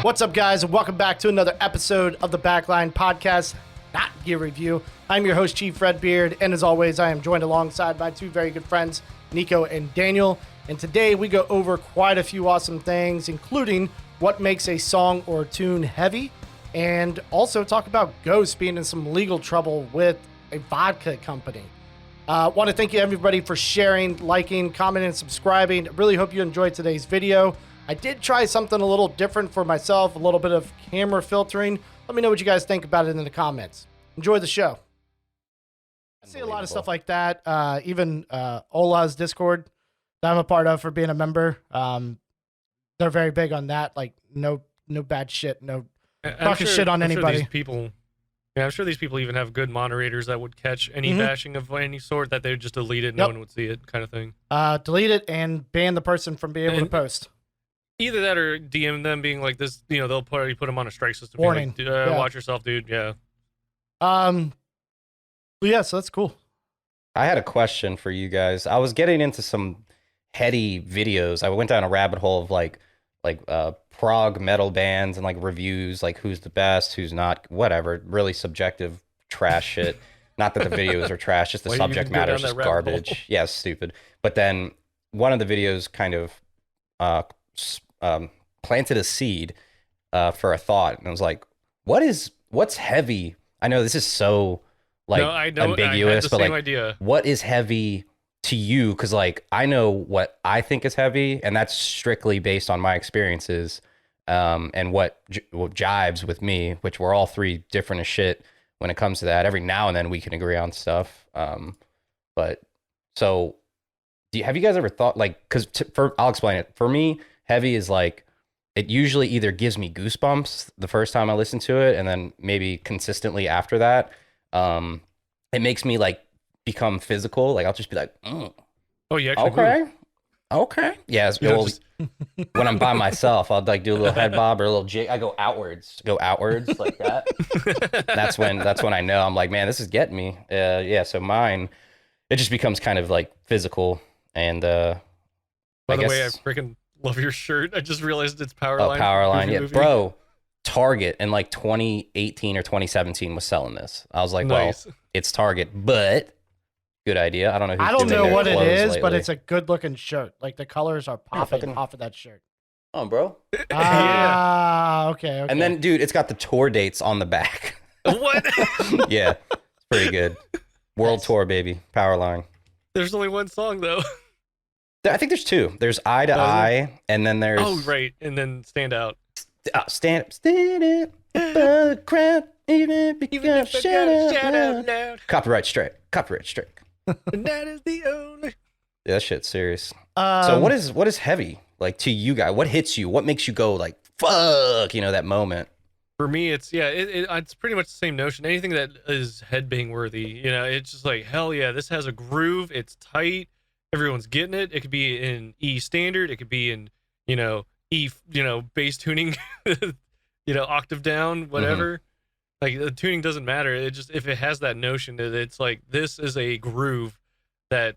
What's up, guys, and welcome back to another episode of the Backline Podcast, not gear review. I'm your host, Chief Redbeard, and as always, I am joined alongside my two very good friends, Nico and Daniel. And today we go over quite a few awesome things, including what makes a song or tune heavy, and also talk about Ghost being in some legal trouble with a vodka company. Want to thank you, everybody, for sharing, liking, commenting, and subscribing. I really hope you enjoyed today's video. I did try something a little different for myself, a little bit of camera filtering. Let me know what you guys think about it in the comments. Enjoy the show. I see a lot of stuff like that. Even Ola's Discord that I'm a part of for being a member. They're very big on that. Like no bad shit, no talking shit on anybody. These people, I'm sure these people even have good moderators that would catch any bashing of any sort, that they would just delete it, no one would see it, kind of thing. Delete it and ban the person from being able to post. Either that or DM them being like this, they'll probably put them on a strike system. Warning. Like, watch yourself, dude. Yeah. But yeah, so that's cool. I had a question for you guys. I was getting into some heady videos. I went down a rabbit hole of like prog metal bands and like reviews, like who's the best, who's not, whatever, really subjective trash shit. Not that the videos are trash, just the subject matter is just garbage. Yeah, it's stupid. But then one of the videos kind of planted a seed for a thought, and I was like, what's heavy? I know this is so ambiguous, but idea. What is heavy to you? Because like I know what I think is heavy, and that's strictly based on my experiences and what jives with me, which we're all three different as shit when it comes to that. Every now and then we can agree on stuff, but so have you guys ever thought, like, because I'll explain it. For me, heavy is like, it usually either gives me goosebumps the first time I listen to it, and then maybe consistently after that, it makes me like become physical. Like I'll just be like, oh yeah, okay, yeah. When I'm by myself, I'll like do a little head bob or a little jig. I go outwards like that. That's when I know I'm like, man, this is getting me. Yeah. So mine, it just becomes kind of like physical. And by the way, I freaking love your shirt. I just realized it's Powerline. Oh, Powerline, yeah, bro. Target in like 2018 or 2017 was selling this. I was like, nice. Well, it's Target, but good idea. I don't know. I don't know what it is, but it's a good looking shirt. Like the colors are popping off of that shirt. Oh, bro. Okay. And then, dude, it's got the tour dates on the back. What? Yeah, it's pretty good. World tour, baby. Powerline. There's only one song though. I think there's two. There's Eye to Eye, and then there's... Oh, right. And then Stand Out. Stand up the crowd, even because shut up loud. Copyright strike. And that is the only... Yeah, that shit's serious. So what is heavy, like, to you guys? What hits you? What makes you go, like, fuck, that moment? For me, it's pretty much the same notion. Anything that is headbang worthy, it's just like, hell yeah, this has a groove. It's tight. Everyone's getting it. It could be in E standard. It could be in, E, bass tuning, octave down, whatever. Like the tuning doesn't matter. It just, if it has that notion that it's like, this is a groove that,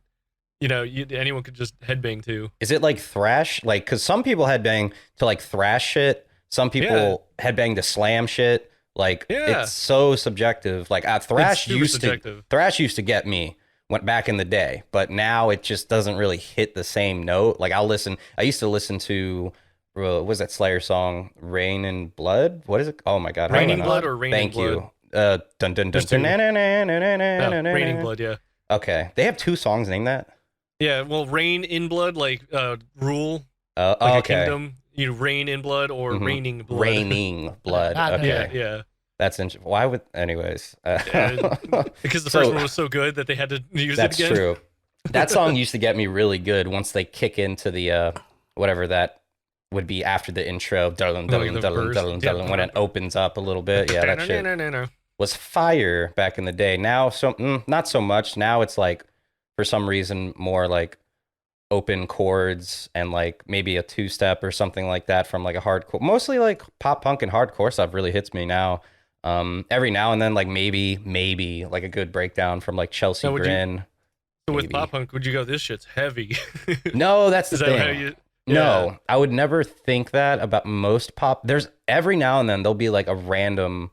anyone could just headbang to. Is it like thrash? Like, cause some people headbang to like thrash shit. Some people headbang to slam shit. Like it's so subjective. Like thrash used to get me. Went back in the day, but now it just doesn't really hit the same note. Like I used to listen to, what was that Slayer song, Rain and Blood? What is it? Oh my God. Raining Blood or Rain and Blood? Thank you. Raining Blood, yeah. Okay. They have two songs named that? Yeah, well, Rain in Blood, like rule, like a kingdom, Rain in Blood or Raining Blood. Raining Blood, okay. Yeah. That's interesting. Why would, anyways? Because the first one was so good that they had to use it again. That's true. That song used to get me really good once they kick into the whatever that would be after the intro, when it opens up a little bit. Yeah, that shit was fire back in the day. Now, not so much. Now it's like, for some reason, more like open chords and like maybe a two-step or something like that from like a hardcore. Mostly like pop punk and hardcore stuff really hits me now. Every now and then, like maybe like a good breakdown from like Chelsea Grin. So with pop punk, would you go, this shit's heavy? No, that's the thing. No, I would never think that about most pop. There's every now and then there'll be like a random,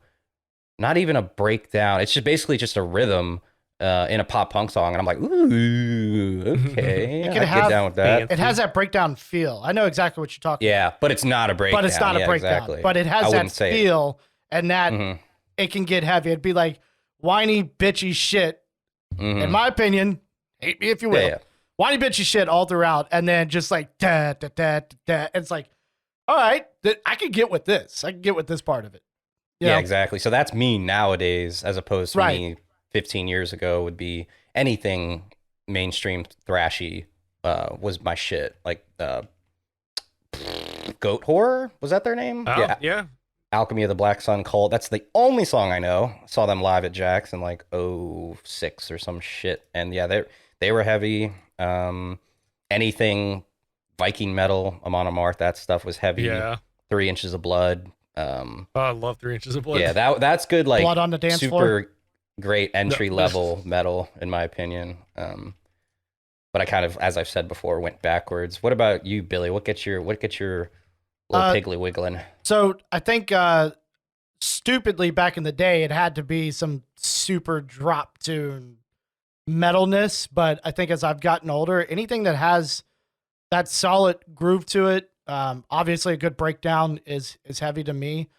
not even a breakdown. It's just basically just a rhythm in a pop punk song, and I'm like, ooh, okay, I get down with that. It has that breakdown feel. I know exactly what you're talking about. Yeah, but it's not a breakdown. But it's not a breakdown. Exactly. But it has that feel, and that it can get heavy. It'd be like whiny, bitchy shit. In my opinion, hate me if you will. Whiny, bitchy shit all throughout, and then just like da da da da. It's like, all right, I can get with this. I can get with this part of it. Yeah, exactly. So that's me nowadays, as opposed to me 15 years ago. Would be anything mainstream thrashy was my shit. Like Goat Horror, was that their name? Oh, yeah. Alchemy of the Black Sun Cult. That's the only song I know. Saw them live at Jack's in like 06 or some shit. And yeah, they were heavy. Anything Viking metal, Amon Amarth, that stuff was heavy. Yeah. 3 Inches of Blood. I love 3 Inches of Blood. Yeah, that's good. Like Blood on the Dance Floor. Great entry level metal, in my opinion. But I kind of, as I've said before, went backwards. What about you, Billy? What gets your little piggly wiggling? So I think stupidly back in the day, it had to be some super drop tune metalness. But I think as I've gotten older, anything that has that solid groove to it, obviously a good breakdown is heavy to me.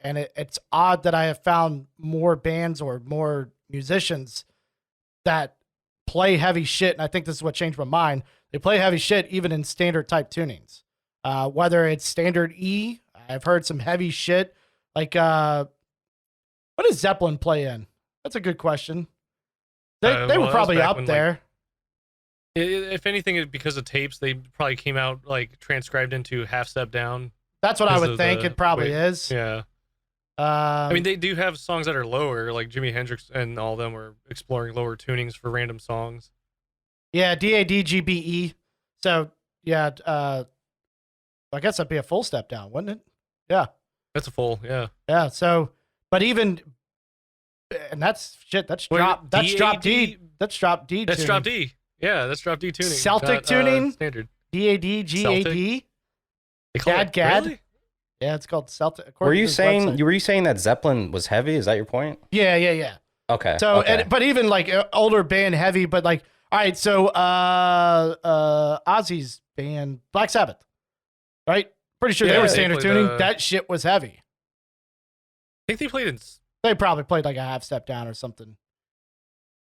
And it's odd that I have found more bands or more musicians that play heavy shit. And I think this is what changed my mind. They play heavy shit even in standard type tunings. Whether it's standard E, I've heard some heavy shit. Like, what does Zeppelin play in? That's a good question. They were probably up there. If anything, because of tapes, they probably came out like transcribed into Half Step Down. That's what I would think. It probably is. Yeah. I mean, they do have songs that are lower, like Jimi Hendrix and all of them were exploring lower tunings for random songs. Yeah, DADGBE. So, yeah, I guess that'd be a full step down, wouldn't it? Yeah. That's a full, yeah. Yeah, so, but even, and that's shit, that's drop D. That's drop D. That's drop D. Yeah, that's drop D tuning. Celtic tuning? Standard. DADGAD? Gad. Really? Yeah, it's called Celtic. Were you saying that Zeppelin was heavy? Is that your point? Yeah. Okay. So, okay. But even like older band heavy, but like, all right, so Ozzy's band, Black Sabbath, right? Pretty sure they were standard tuning. That shit was heavy. I think they played in... They probably played like a half step down or something.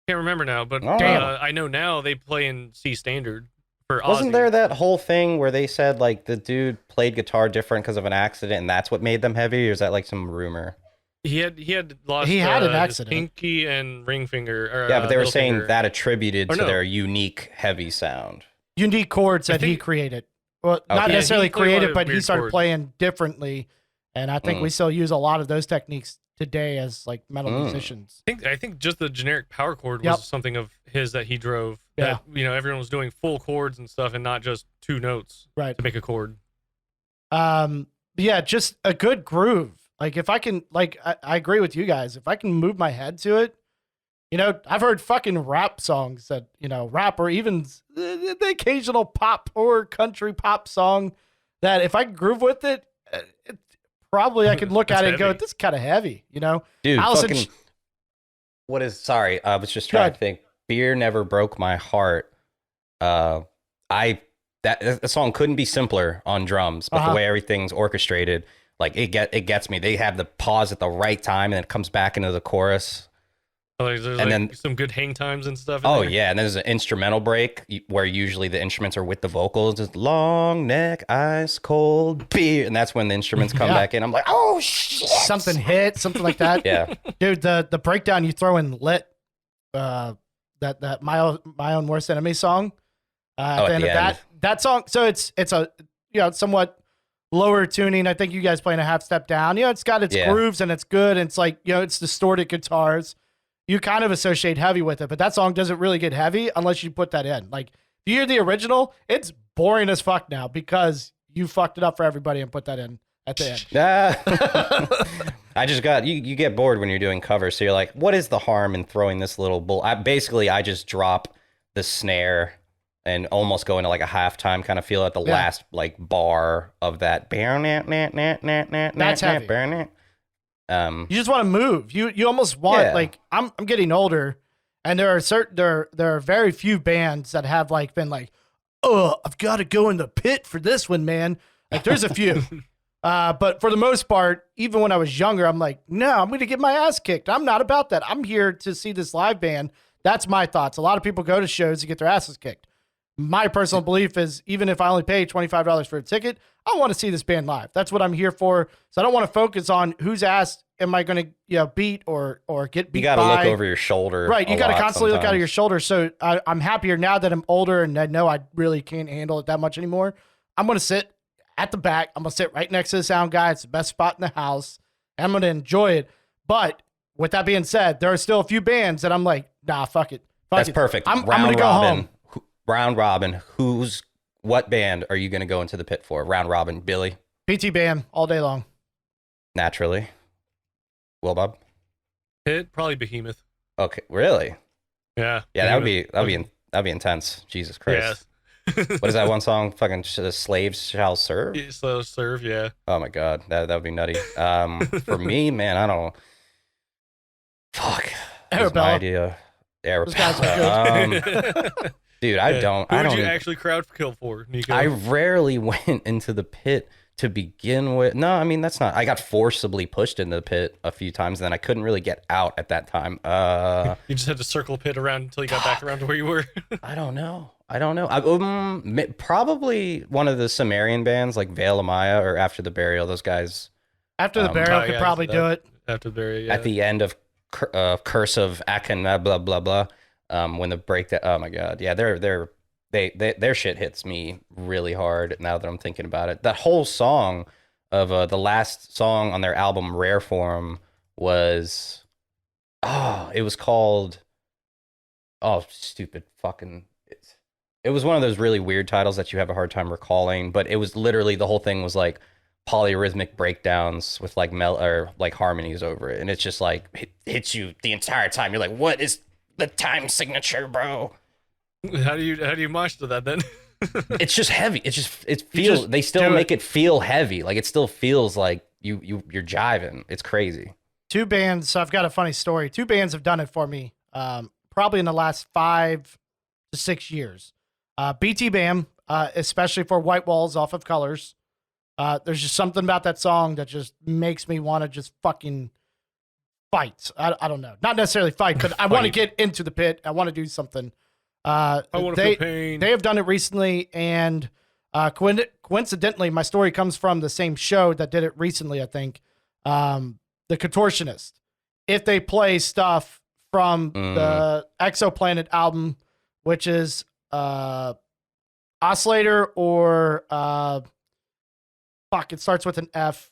Can't remember now, but I know now they play in C standard. Wasn't there that whole thing where they said like the dude played guitar different because of an accident and that's what made them heavy, or is that like some rumor? He had lost an accident. Pinky and ring finger. But they were saying that attributed to their unique heavy sound. Unique chords that he created. Well, not necessarily created, but he started playing differently. And I think we still use a lot of those techniques today as like metal musicians. I think just the generic power chord was something of his that he drove. Yeah. That, everyone was doing full chords and stuff and not just two notes to make a chord. Yeah, just a good groove. Like if I can, like, I agree with you guys. If I can move my head to it, I've heard fucking rap songs that, rap or even the occasional pop or country pop song that if I groove with it, probably I could look at it and go, this is kind of heavy, Dude, Allison, sorry, I was just trying to think. Beer Never Broke My Heart. That song couldn't be simpler on drums, but the way everything's orchestrated, like it gets me. They have the pause at the right time and it comes back into the chorus. There's then some good hang times and stuff. Yeah, and then there's an instrumental break where usually the instruments are with the vocals. Just long neck, ice cold beer, and that's when the instruments come back in. I'm like, oh shit, something like that. Yeah, dude, the breakdown you throw in Lit, that my own worst enemy song. At the end of that song. So it's a somewhat lower tuning. I think you guys playing a half step down. It's got its grooves and it's good. And it's like it's distorted guitars. You kind of associate heavy with it, but that song doesn't really get heavy unless you put that in. Like, if you hear the original, it's boring as fuck now because you fucked it up for everybody and put that in at the end. I just got, you get bored when you're doing covers, so you're like, what is the harm in throwing this little bull? I just drop the snare and almost go into like a halftime kind of feel at the last like bar of that. That's heavy. You just want to move. You almost want like I'm getting older, and there are very few bands that have like been like, oh, I've got to go in the pit for this one, man. Like there's a few. But for the most part, even when I was younger, I'm like, no, I'm going to get my ass kicked. I'm not about that. I'm here to see this live band. That's my thoughts. A lot of people go to shows to get their asses kicked. My personal belief is even if I only pay $25 for a ticket, I want to see this band live. That's what I'm here for. So I don't want to focus on whose ass am I going to beat or get beat. You got to look over your shoulder. Right. You got to constantly look out of your shoulder. So I'm happier now that I'm older and I know I really can't handle it that much anymore. I'm going to sit at the back. I'm going to sit right next to the sound guy. It's the best spot in the house. And I'm going to enjoy it. But with that being said, there are still a few bands that I'm like, nah, fuck it. That's perfect. I'm going to go home. Round robin. What band are you going to go into the pit for? Round robin. Billy? PT Bam all day long. Naturally. Will Bob? Pit, probably Behemoth. Okay, really? Yeah. Yeah, that'd be intense. Jesus Christ. Yeah. What is that one song? Fucking slaves shall serve. Serve, yeah. Oh my god, that would be nutty. For me, man, I don't. Fuck. Arabella. My idea. Arabella. Dude, I don't. Who would you actually crowd kill for, Nico? I rarely went into the pit to begin with. No, I mean that's not. I got forcibly pushed into the pit a few times, and then I couldn't really get out at that time. You just had to circle pit around until you got back around to where you were. I don't know. Probably one of the Sumerian bands like Veil of Maya or After the Burial. Those guys. After the Burial could probably do it. After the Burial, yeah. At the end of Curse of Achen, blah blah blah. When the breakdown, oh my god, yeah, their shit hits me really hard now that I'm thinking about it. That whole song of the last song on their album Rare Form was, it was called, stupid fucking. It was one of those really weird titles that you have a hard time recalling, but it was literally the whole thing was like polyrhythmic breakdowns with like harmonies over it, and it's just like it hits you the entire time. You're like, what is the time signature, bro? How do you mosh to that then? It's just heavy. It feels. They still make it feel heavy. Like it still feels like you're jiving. It's crazy. Two bands. So I've got a funny story. Two bands have done it for me. Probably in the last 5 to 6 years. BT Bam, especially for White Walls off of Colors. There's just something about that song that just makes me want to just fucking fight. I don't know. Not necessarily fight, but I want to get into the pit. I want to do something. I want to feel pain. They have done it recently, and coincidentally, my story comes from the same show that did it recently, I think. The Contortionist. If they play stuff from the Exoplanet album, which is Oscillator or it starts with an F.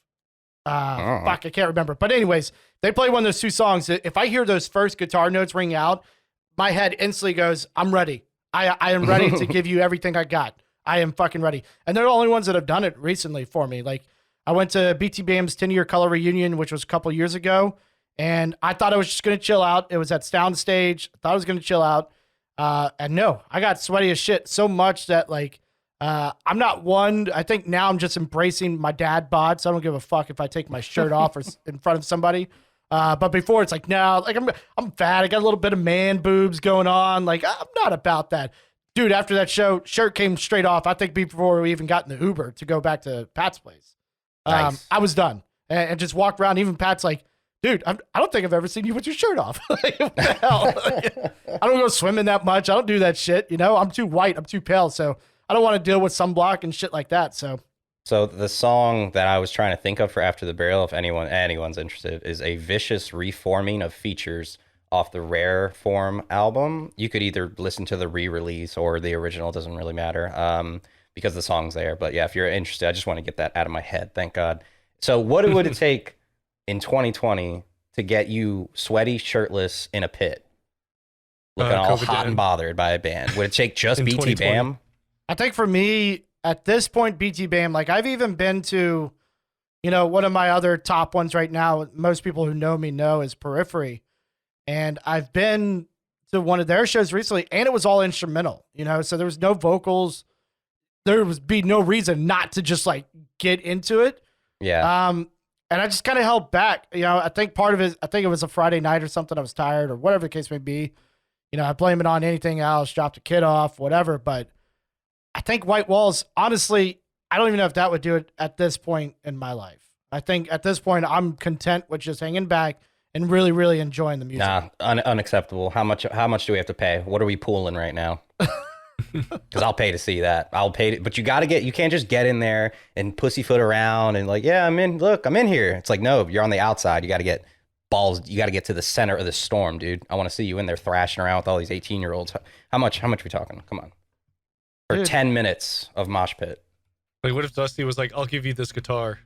I can't remember. But anyways, they play one of those two songs. If I hear those first guitar notes ring out, my head instantly goes, I'm ready. I am ready to give you everything I got. I am fucking ready. And they're the only ones that have done it recently for me. Like I went to BT Bam's 10-year color reunion, which was a couple years ago. And I thought I was just going to chill out. It was at Soundstage. I thought I was going to chill out. And no, I got sweaty as shit so much that like, I'm not one. I think now I'm just embracing my dad bod. So I don't give a fuck if I take my shirt off or in front of somebody. But before it's like, no, like I'm fat. I got a little bit of man boobs going on. Like I'm not about that. Dude, after that show, shirt came straight off. I think before we even got in the Uber to go back to Pat's place. Nice. I was done and just walked around. Even Pat's like, dude, I don't think I've ever seen you with your shirt off. Like, what the hell? I don't go swimming that much. I don't do that shit. You know, I'm too white. I'm too pale. So I don't want to deal with sunblock and shit like that. So the song that I was trying to think of for After the Burial, if anyone's interested, is a vicious reforming of features off the Rare Form album. You could either listen to the re-release or the original. It doesn't really matter because the song's there. But yeah, if you're interested, I just want to get that out of my head. Thank God. So what would it take in 2020 to get you sweaty, shirtless in a pit, looking all hot and bothered by a band? Would it take just BT Bam? I think for me, at this point, BT Bam, like I've even been to, one of my other top ones right now, most people who know me know is Periphery. And I've been to one of their shows recently, and it was all instrumental, so there was no vocals. There was be no reason not to just like get into it. Yeah. And I just kind of held back. I think part of it, I think it was a Friday night or something. I was tired or whatever the case may be. I blame it on anything else, dropped a kid off, whatever. But I think White Walls, honestly, I don't even know if that would do it at this point in my life. I think at this point, I'm content with just hanging back and really, really enjoying the music. Nah, unacceptable. How much do we have to pay? What are we pooling right now? Because I'll pay to see that. I'll pay to, but you can't just get in there and pussyfoot around and like, yeah, I'm in here. It's like, no, you're on the outside. You got to get balls. You got to get to the center of the storm, dude. I want to see you in there thrashing around with all these 18-year-olds. How much are we talking? Come on. For dude. 10 minutes of mosh pit. Like, what if Dusty was like, I'll give you this guitar?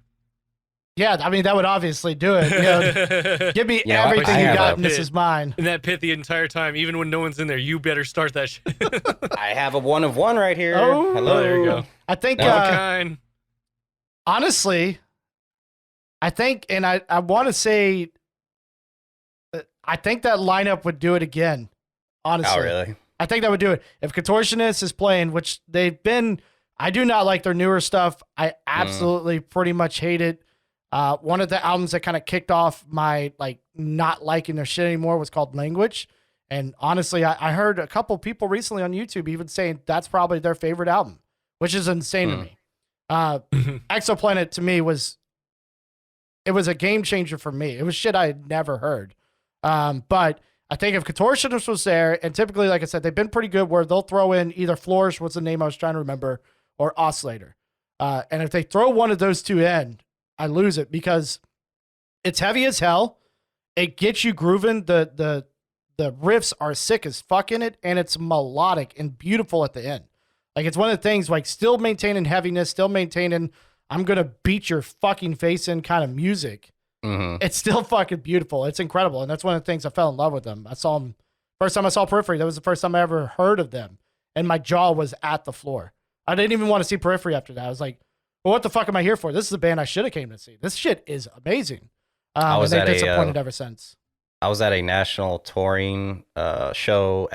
Yeah, I mean, that would obviously do it. Give me everything you got, and this is mine. In that pit the entire time, even when no one's in there, you better start that shit. I have a 1 of 1 right here. Oh, hello. There you go. I think, honestly, and I want to say, I think that lineup would do it again. Honestly. Oh, really? I think that would do it. If Contortionist is playing, which they've been, I do not like their newer stuff. I absolutely pretty much hate it. One of the albums that kind of kicked off my like not liking their shit anymore was called Language. And honestly, I heard a couple people recently on YouTube even saying that's probably their favorite album, which is insane to me. Exoplanet to me was a game changer for me. It was shit I had never heard. But I think if Contortionist was there, and typically, like I said, they've been pretty good where they'll throw in either Flourish, what's the name I was trying to remember, or Oscillator. And if they throw one of those two in, I lose it because it's heavy as hell. It gets you grooving. The riffs are sick as fuck in it, and it's melodic and beautiful at the end. Like, it's one of the things, like, still maintaining heaviness, still maintaining I'm gonna beat your fucking face in kind of music. Mm-hmm. It's still fucking beautiful. It's incredible, and that's one of the things I fell in love with them. I saw them first time I saw Periphery. That was the first time I ever heard of them, and my jaw was at the floor. I didn't even want to see Periphery after that. I was like, well, what the fuck am I here for? This is a band I should have came to see. This shit is amazing. I was disappointed ever since. I was at a national touring show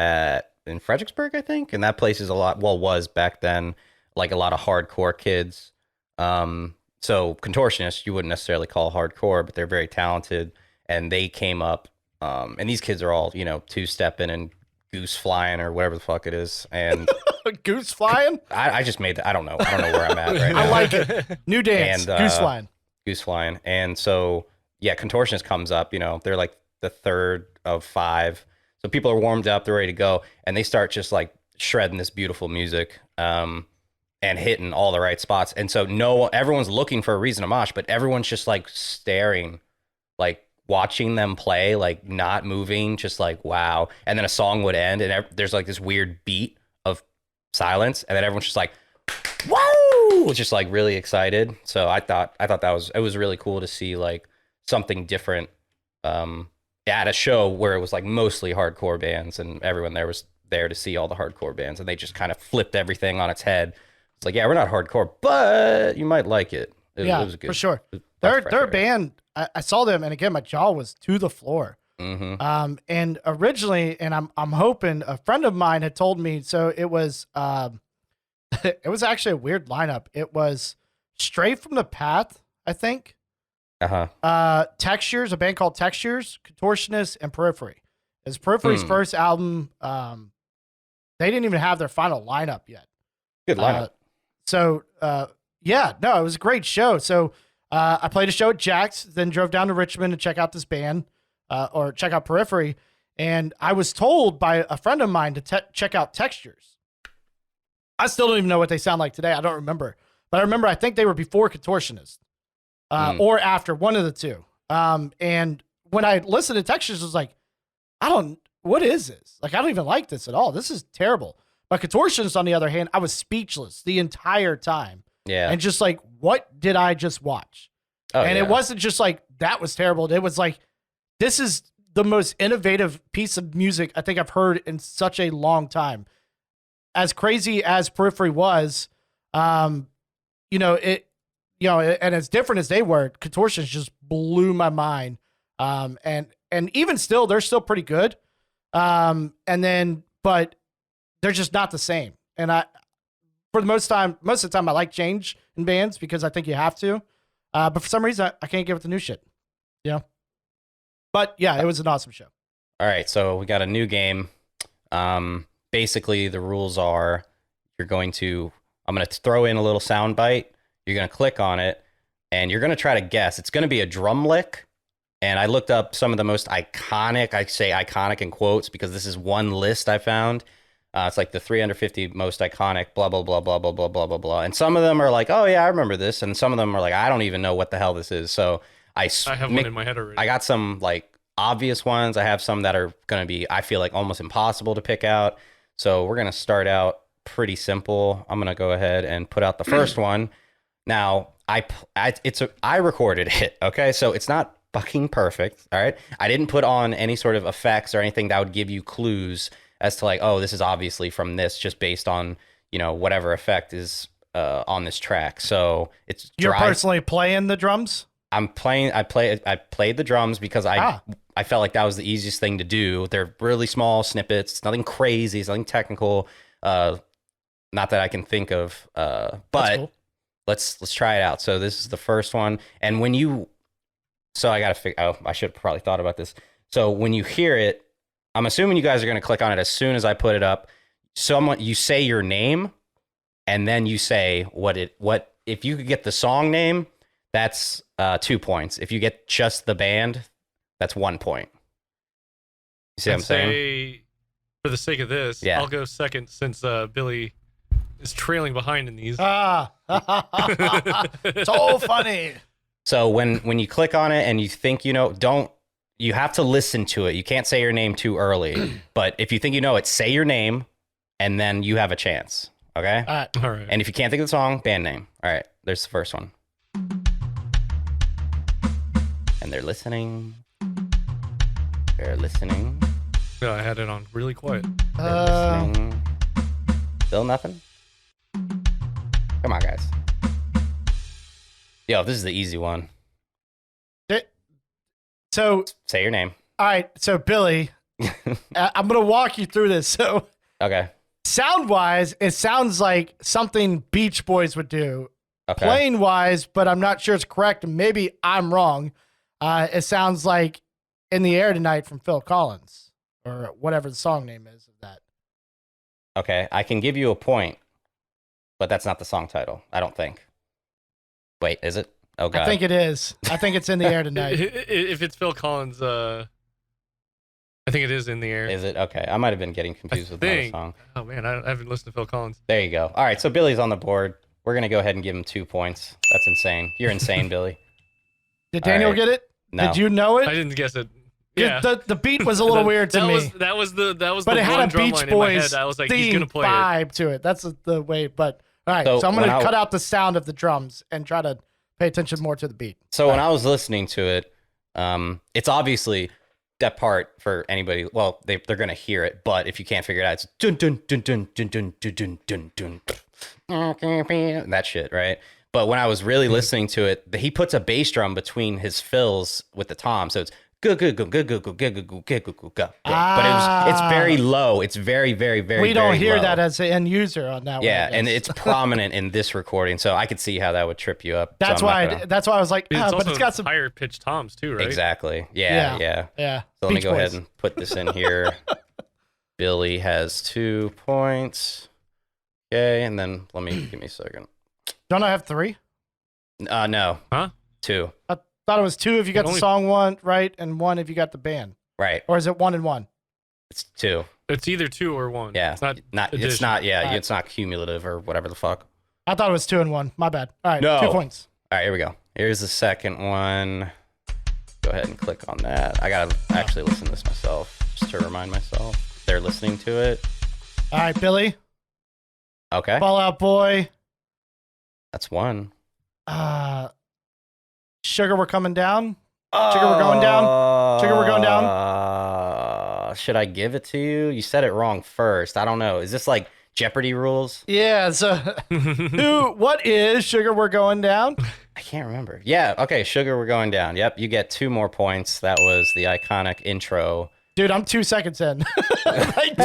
in Fredericksburg, I think, and that place is was back then like a lot of hardcore kids. So Contortionists, you wouldn't necessarily call hardcore, but they're very talented, and they came up. And these kids are all two-stepping and goose flying or whatever the fuck it is, and. Goose flying? I just made that. I don't know where I'm at right now. I like it. New dance. And, goose flying. Goose flying. And so, yeah, Contortionist comes up, they're like the third of 5. So people are warmed up, they're ready to go. And they start just like shredding this beautiful music and hitting all the right spots. And so everyone's looking for a reason to mosh, but everyone's just like staring, like watching them play, like not moving, just like, wow. And then a song would end and there's like this weird beat of silence, and then everyone's just like, whoa, just like really excited. So I thought it was really cool to see like something different at a show where it was like mostly hardcore bands, and everyone there was there to see all the hardcore bands, and they just kind of flipped everything on its head. It's like, yeah, we're not hardcore, but you might like it. It was good. For sure. They're a band. I saw them, and again, my jaw was to the floor. Mm-hmm. And originally, and I'm hoping, a friend of mine had told me, so it was it was actually a weird lineup. It was Straight from the Path, I think. Textures, a band called Textures, Contortionist, and Periphery. It's Periphery's first album. They didn't even have their final lineup yet. Good lineup. Yeah, no, it was a great show. So I played a show at Jack's, then drove down to Richmond to check out this band. Or check out Periphery, and I was told by a friend of mine to check out Textures. I still don't even know what they sound like today. I don't remember, but I remember I think they were before Contortionist, or after, one of the two. And when I listened to Textures, I was like, what is this? Like, I don't even like this at all. This is terrible. But Contortionist, on the other hand, I was speechless the entire time. Yeah, and just like, what did I just watch? It wasn't just like that was terrible. It was like, this is the most innovative piece of music I think I've heard in such a long time. As crazy as Periphery was, and as different as they were, Contortions just blew my mind. And even still, they're still pretty good. And then, but they're just not the same. And for the most of the time, I like change in bands because I think you have to. But for some reason, I can't get with the new shit. But yeah, it was an awesome show. All right, so we got a new game. Basically, the rules are I'm going to throw in a little sound bite. You're going to click on it, and you're going to try to guess. It's going to be a drum lick. And I looked up some of the most iconic, I say iconic in quotes because this is one list I found. It's like the 350 most iconic, blah, blah, blah, blah, blah, blah, blah, blah, blah. And some of them are like, oh, yeah, I remember this. And some of them are like, I don't even know what the hell this is. So I have one in my head already. I got some like obvious ones. I have some that are going to be, I feel like, almost impossible to pick out. So we're going to start out pretty simple. I'm going to go ahead and put out the first one. Now, I recorded it, okay? So it's not fucking perfect, all right? I didn't put on any sort of effects or anything that would give you clues as to like, oh, this is obviously from this, just based on, whatever effect is on this track. So it's You're personally playing the drums? I played the drums because I felt like that was the easiest thing to do. They're really small snippets, nothing crazy, it's nothing technical. Not that I can think of. But cool. Let's try it out. So this is the first one. And so I got to figure, I should have probably thought about this. So when you hear it, I'm assuming you guys are going to click on it as soon as I put it up. You say your name, and then you say if you could get the song name, that's 2 points. If you get just the band, that's 1 point. You see what I'm saying? For the sake of this, yeah. I'll go second since Billy is trailing behind in these. So funny. So when you click on it and you think you have to listen to it. You can't say your name too early. But if you think you know it, say your name, and then you have a chance. Okay? All right. And if you can't think of the song, band name. All right, there's the first one. And they're listening. They're listening. No, I had it on really quiet. They're listening. Still nothing? Come on, guys. Yo, this is the easy one. So say your name. All right, so Billy, I'm gonna walk you through this. So okay, sound wise, it sounds like something Beach Boys would do. Okay. Playing wise, but I'm not sure it's correct. Maybe I'm wrong. It sounds like "In the Air Tonight" from Phil Collins, or whatever the song name is of that. Okay, I can give you a point, but that's not the song title. I don't think. Wait, is it? Oh, God. I think it is. I think it's "In the Air Tonight." If it's Phil Collins, I think it is "In the Air." Is it? Okay. I might have been getting confused with another song. Oh, man. I haven't listened to Phil Collins. There you go. All right. So Billy's on the board. We're going to go ahead and give him 2 points. That's insane. You're insane, Billy. Did Daniel get it? No. Did you know it? I didn't guess it. Yeah. The beat was a little weird to me. That was but the it had a Beach Boys I was like, he's going to play vibe to it. That's the way. But all right. So I'm going to cut out the sound of the drums and try to pay attention more to the beat. So when I was listening to it, it's obviously that part for anybody. Well, they're gonna hear it, but if you can't figure it out, it's dun dun dun dun dun dun dun dun dun dun. That shit, right? But when I was really listening to it, he puts a bass drum between his fills with the tom, so it's go go go go go go go go go go go go. But it's very low. It's very very very. We don't hear low. that as an end user on that. Yeah, and it's prominent in this recording, so I could see how that would trip you up. That's why. That's why I was like, but it's got some higher pitched toms too, right? Exactly. Yeah. So let me go ahead and put this in here. Billy has 2 points. Okay, and then give me a second. Don't I have 3? No. Huh? 2. I thought it was 2 if you got the song 1 right, and 1 if you got the band. Right. Or is it 1 and 1? It's 2. It's either 2 or 1. Yeah. It's not. It's not. Yeah. Right. It's not cumulative or whatever the fuck. I thought it was 2 and 1. My bad. All right. No. 2 points. All right. Here we go. Here's the second one. Go ahead and click on that. I gotta actually listen to this myself just to remind myself. They're listening to it. All right, Billy. Okay. Fall Out Boy. That's 1. Sugar, We're Coming Down. Sugar, We're Going Down. Sugar, We're Going Down. Should I give it to you? You said it wrong first. I don't know. Is this like Jeopardy rules? Yeah. So, what is Sugar, We're Going Down? I can't remember. Yeah. Okay. Sugar, We're Going Down. Yep. You get 2 more points. That was the iconic intro. Dude, I'm 2 seconds in. Like,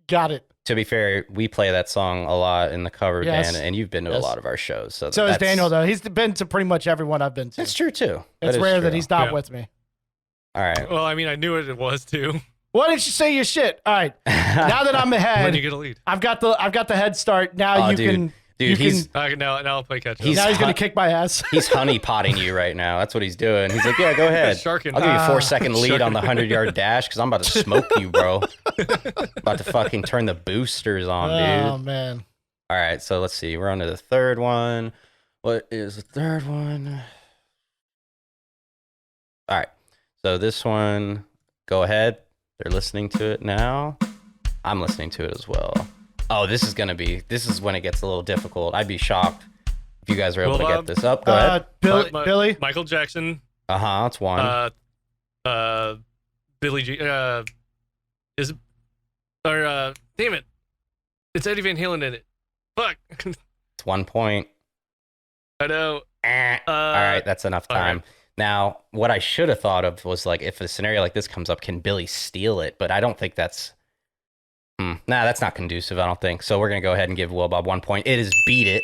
got it. To be fair, we play that song a lot in the cover band, and you've been to a lot of our shows. So is Daniel, though. He's been to pretty much everyone I've been to. That's true, too. It's rare that he's not with me. All right. Well, I mean, I knew what it was, too. Why didn't you say your shit? All right. Now that I'm ahead, when you get a lead. I've got the head start. Now you can. Dude, now I'll play catch up. Now he's gonna kick my ass. He's honey potting you right now. That's what he's doing. He's like, yeah, go ahead. Sharking. I'll give you a 4-second lead on the 100-yard dash because I'm about to smoke you, bro. About to fucking turn the boosters on, dude. Oh man. All right, so let's see. We're on to the third one. What is the third one? All right. So this one, go ahead. They're listening to it now. I'm listening to it as well. Oh, this is when it gets a little difficult. I'd be shocked if you guys are able to get this up. Go ahead. Billy? Michael Jackson. That's one. Billy G. Is it? Or, damn it. It's Eddie Van Halen in it. Fuck. It's 1 point. I know. All right, that's enough time. Right. Now, what I should have thought of was, like, if a scenario like this comes up, can Billy steal it? But I don't think that's... that's not conducive, I don't think. So we're going to go ahead and give Will Bob 1 point. It is Beat It,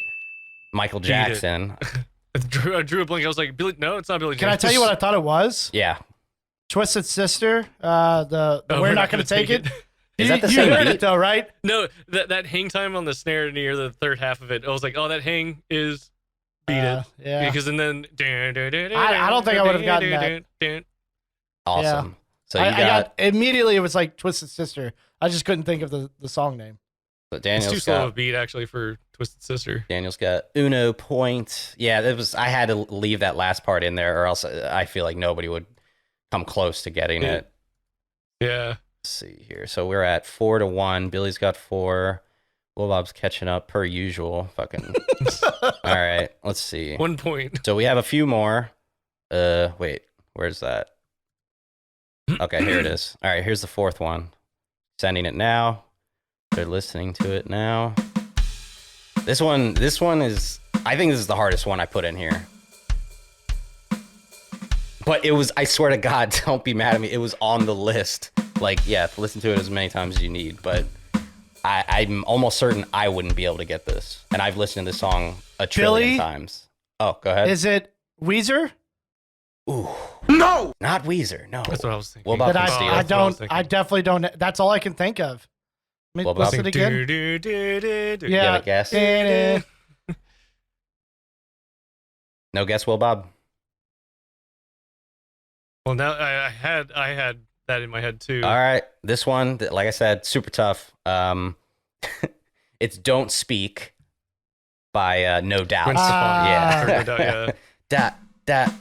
Michael Jackson. I drew a blank. I was like, Billy? No, it's not Billy Jackson. Can I tell you what I thought it was? Yeah. Twisted Sister, We're Not Gonna Take It. Is that the same You heard beat? it, though, right? No, that hang time on the snare near the third half of it, I was like, oh, that hang is Beat It. Yeah. Because and then... I don't think I would have gotten that. Awesome. Yeah. So you I got immediately, it was like Twisted Sister. I just couldn't think of the song name. So Daniel's it's too slow of a beat, actually, for Twisted Sister. Daniel's got uno point. Yeah, I had to leave that last part in there, or else I feel like nobody would come close to getting it. Yeah. Let's see here. So we're at 4-1. Billy's got 4. Will Bob's catching up per usual. Fucking. All right. Let's see. 1 point. So we have a few more. Wait. Where's that? Okay, here it is. All right. Here's the fourth one. Sending it now. They're listening to it now. This one is. I think this is the hardest one I put in here. But it was. I swear to God, don't be mad at me. It was on the list. Like, yeah, listen to it as many times as you need. But I'm almost certain I wouldn't be able to get this. And I've listened to this song a trillion times. Oh, go ahead. Is it Weezer? Ooh. No! Not Weezer, no. That's what I was thinking. Will Bob can steal. I definitely don't. That's all I can think of. Let me listen again. Yeah. You have a guess? No guess, Will Bob? Well, now I had that in my head too. All right, this one, like I said, super tough. It's "Don't Speak" by No Doubt. Yeah. No Doubt, yeah.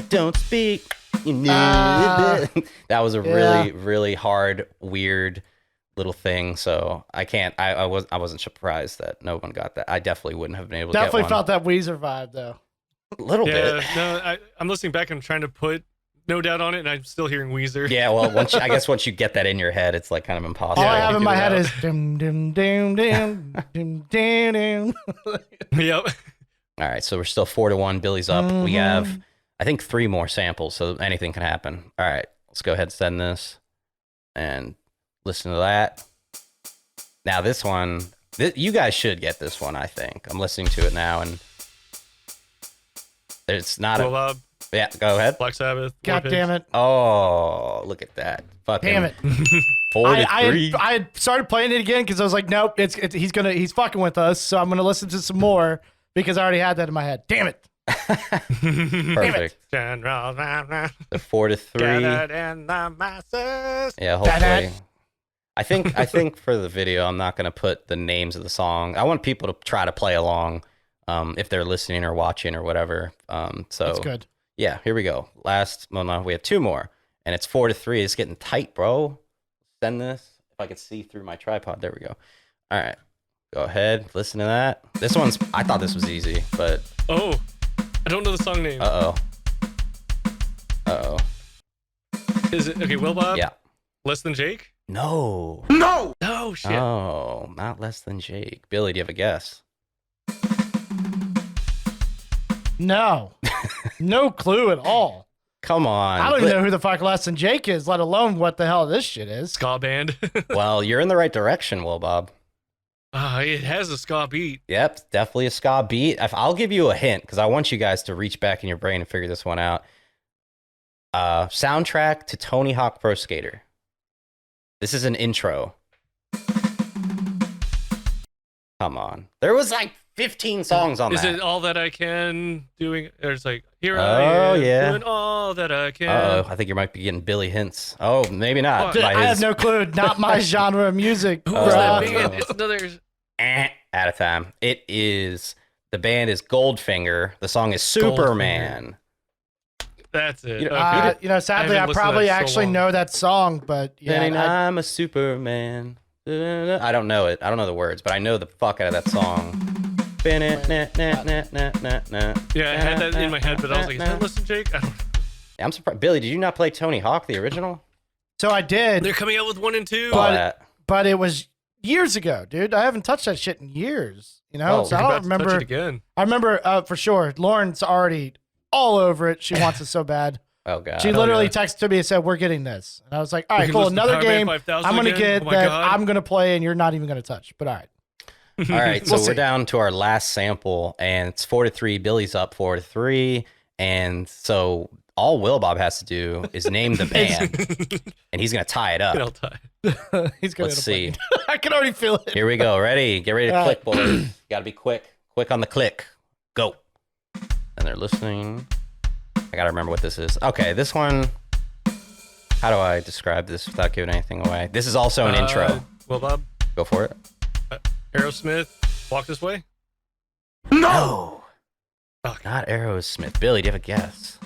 Don't speak. You know that was a really hard, weird little thing. So I can't. I wasn't surprised that no one got that. I definitely wouldn't have been able to. Definitely felt that Weezer vibe though. A little bit. No, I'm listening back and I'm trying to put No Doubt on it, and I'm still hearing Weezer. Yeah, well, I guess once you get that in your head, it's like kind of impossible. All I have in my head is dim dim dim dim dim dim dim. Yep. All right, so we're still 4-1. Billy's up. We have, I think, 3 more samples, so anything can happen. All right, let's go ahead and send this and listen to that. Now this one, you guys should get this one. I think I'm listening to it now, and it's not Yeah, go ahead. Black Sabbath. God damn it. Oh, look at that. Fucking damn it. 4-3. I started playing it again because I was like, nope, he's fucking with us, so I'm gonna listen to some more because I already had that in my head. Damn it. Perfect. Damn it. The 4-3. Yeah, hopefully. I think for the video, I'm not gonna put the names of the song. I want people to try to play along, if they're listening or watching or whatever. So that's good. Yeah, here we go. We have 2 more, and it's 4-3. It's getting tight, bro. Send this. If I could see through my tripod, there we go. All right, go ahead. Listen to that. This one's. I thought this was easy, but I don't know the song name. Uh oh. Is it okay? Will Bob? Yeah. Less Than Jake? No. Oh shit. Oh, not Less Than Jake. Billy, do you have a guess? No. No clue at all. Come on. I don't even know who the fuck Less Than Jake is, let alone what the hell this shit is. Ska band. Well, you're in the right direction, Will Bob. It has a ska beat. Yep, definitely a ska beat. I'll give you a hint because I want you guys to reach back in your brain and figure this one out. Soundtrack to Tony Hawk Pro Skater. This is an intro. Come on. There was like 15 songs on that. Is it All That I Can doing? Or it's like, here I am doing all that I can. I think you might be getting Billy hints. Oh, maybe not. Dude, I have no clue. Not my genre of music. Who's that band? It's another... Out of time. It is... The band is Goldfinger. The song is Superman. That's it. Sadly, I probably actually know that song, but yeah. I'm a Superman. I don't know it. I don't know the words, but I know the fuck out of that song. Yeah, I had that in my head, but I was like, is that Listen, Jake? I'm surprised. Billy, did you not play Tony Hawk, the original? So I did. They're coming out with 1 and 2. But it was years ago, dude. I haven't touched that shit in years. So I don't remember. Touch it again. I remember for sure. Lauren's already all over it. She wants it so bad. Oh god. She literally texted me and said, "We're getting this," and I was like, "All right, cool. Another game. I'm gonna get that. I'm gonna play, and you're not even gonna touch." But all right. All right, so we're down to our last sample, and it's 4-3. Billy's up 4-3, and so all Will Bob has to do is name the band, and he's gonna tie it up. He's gonna. Let's see. I can already feel it. Here we go. Ready? Get ready to click, boys. Gotta be quick. Quick on the click. Go. And they're listening. I gotta remember what this is. Okay, this one. How do I describe this without giving anything away? This is also an intro. Will Bob, go for it. Aerosmith, Walk This Way. No, not Aerosmith. Billy, do you have a guess?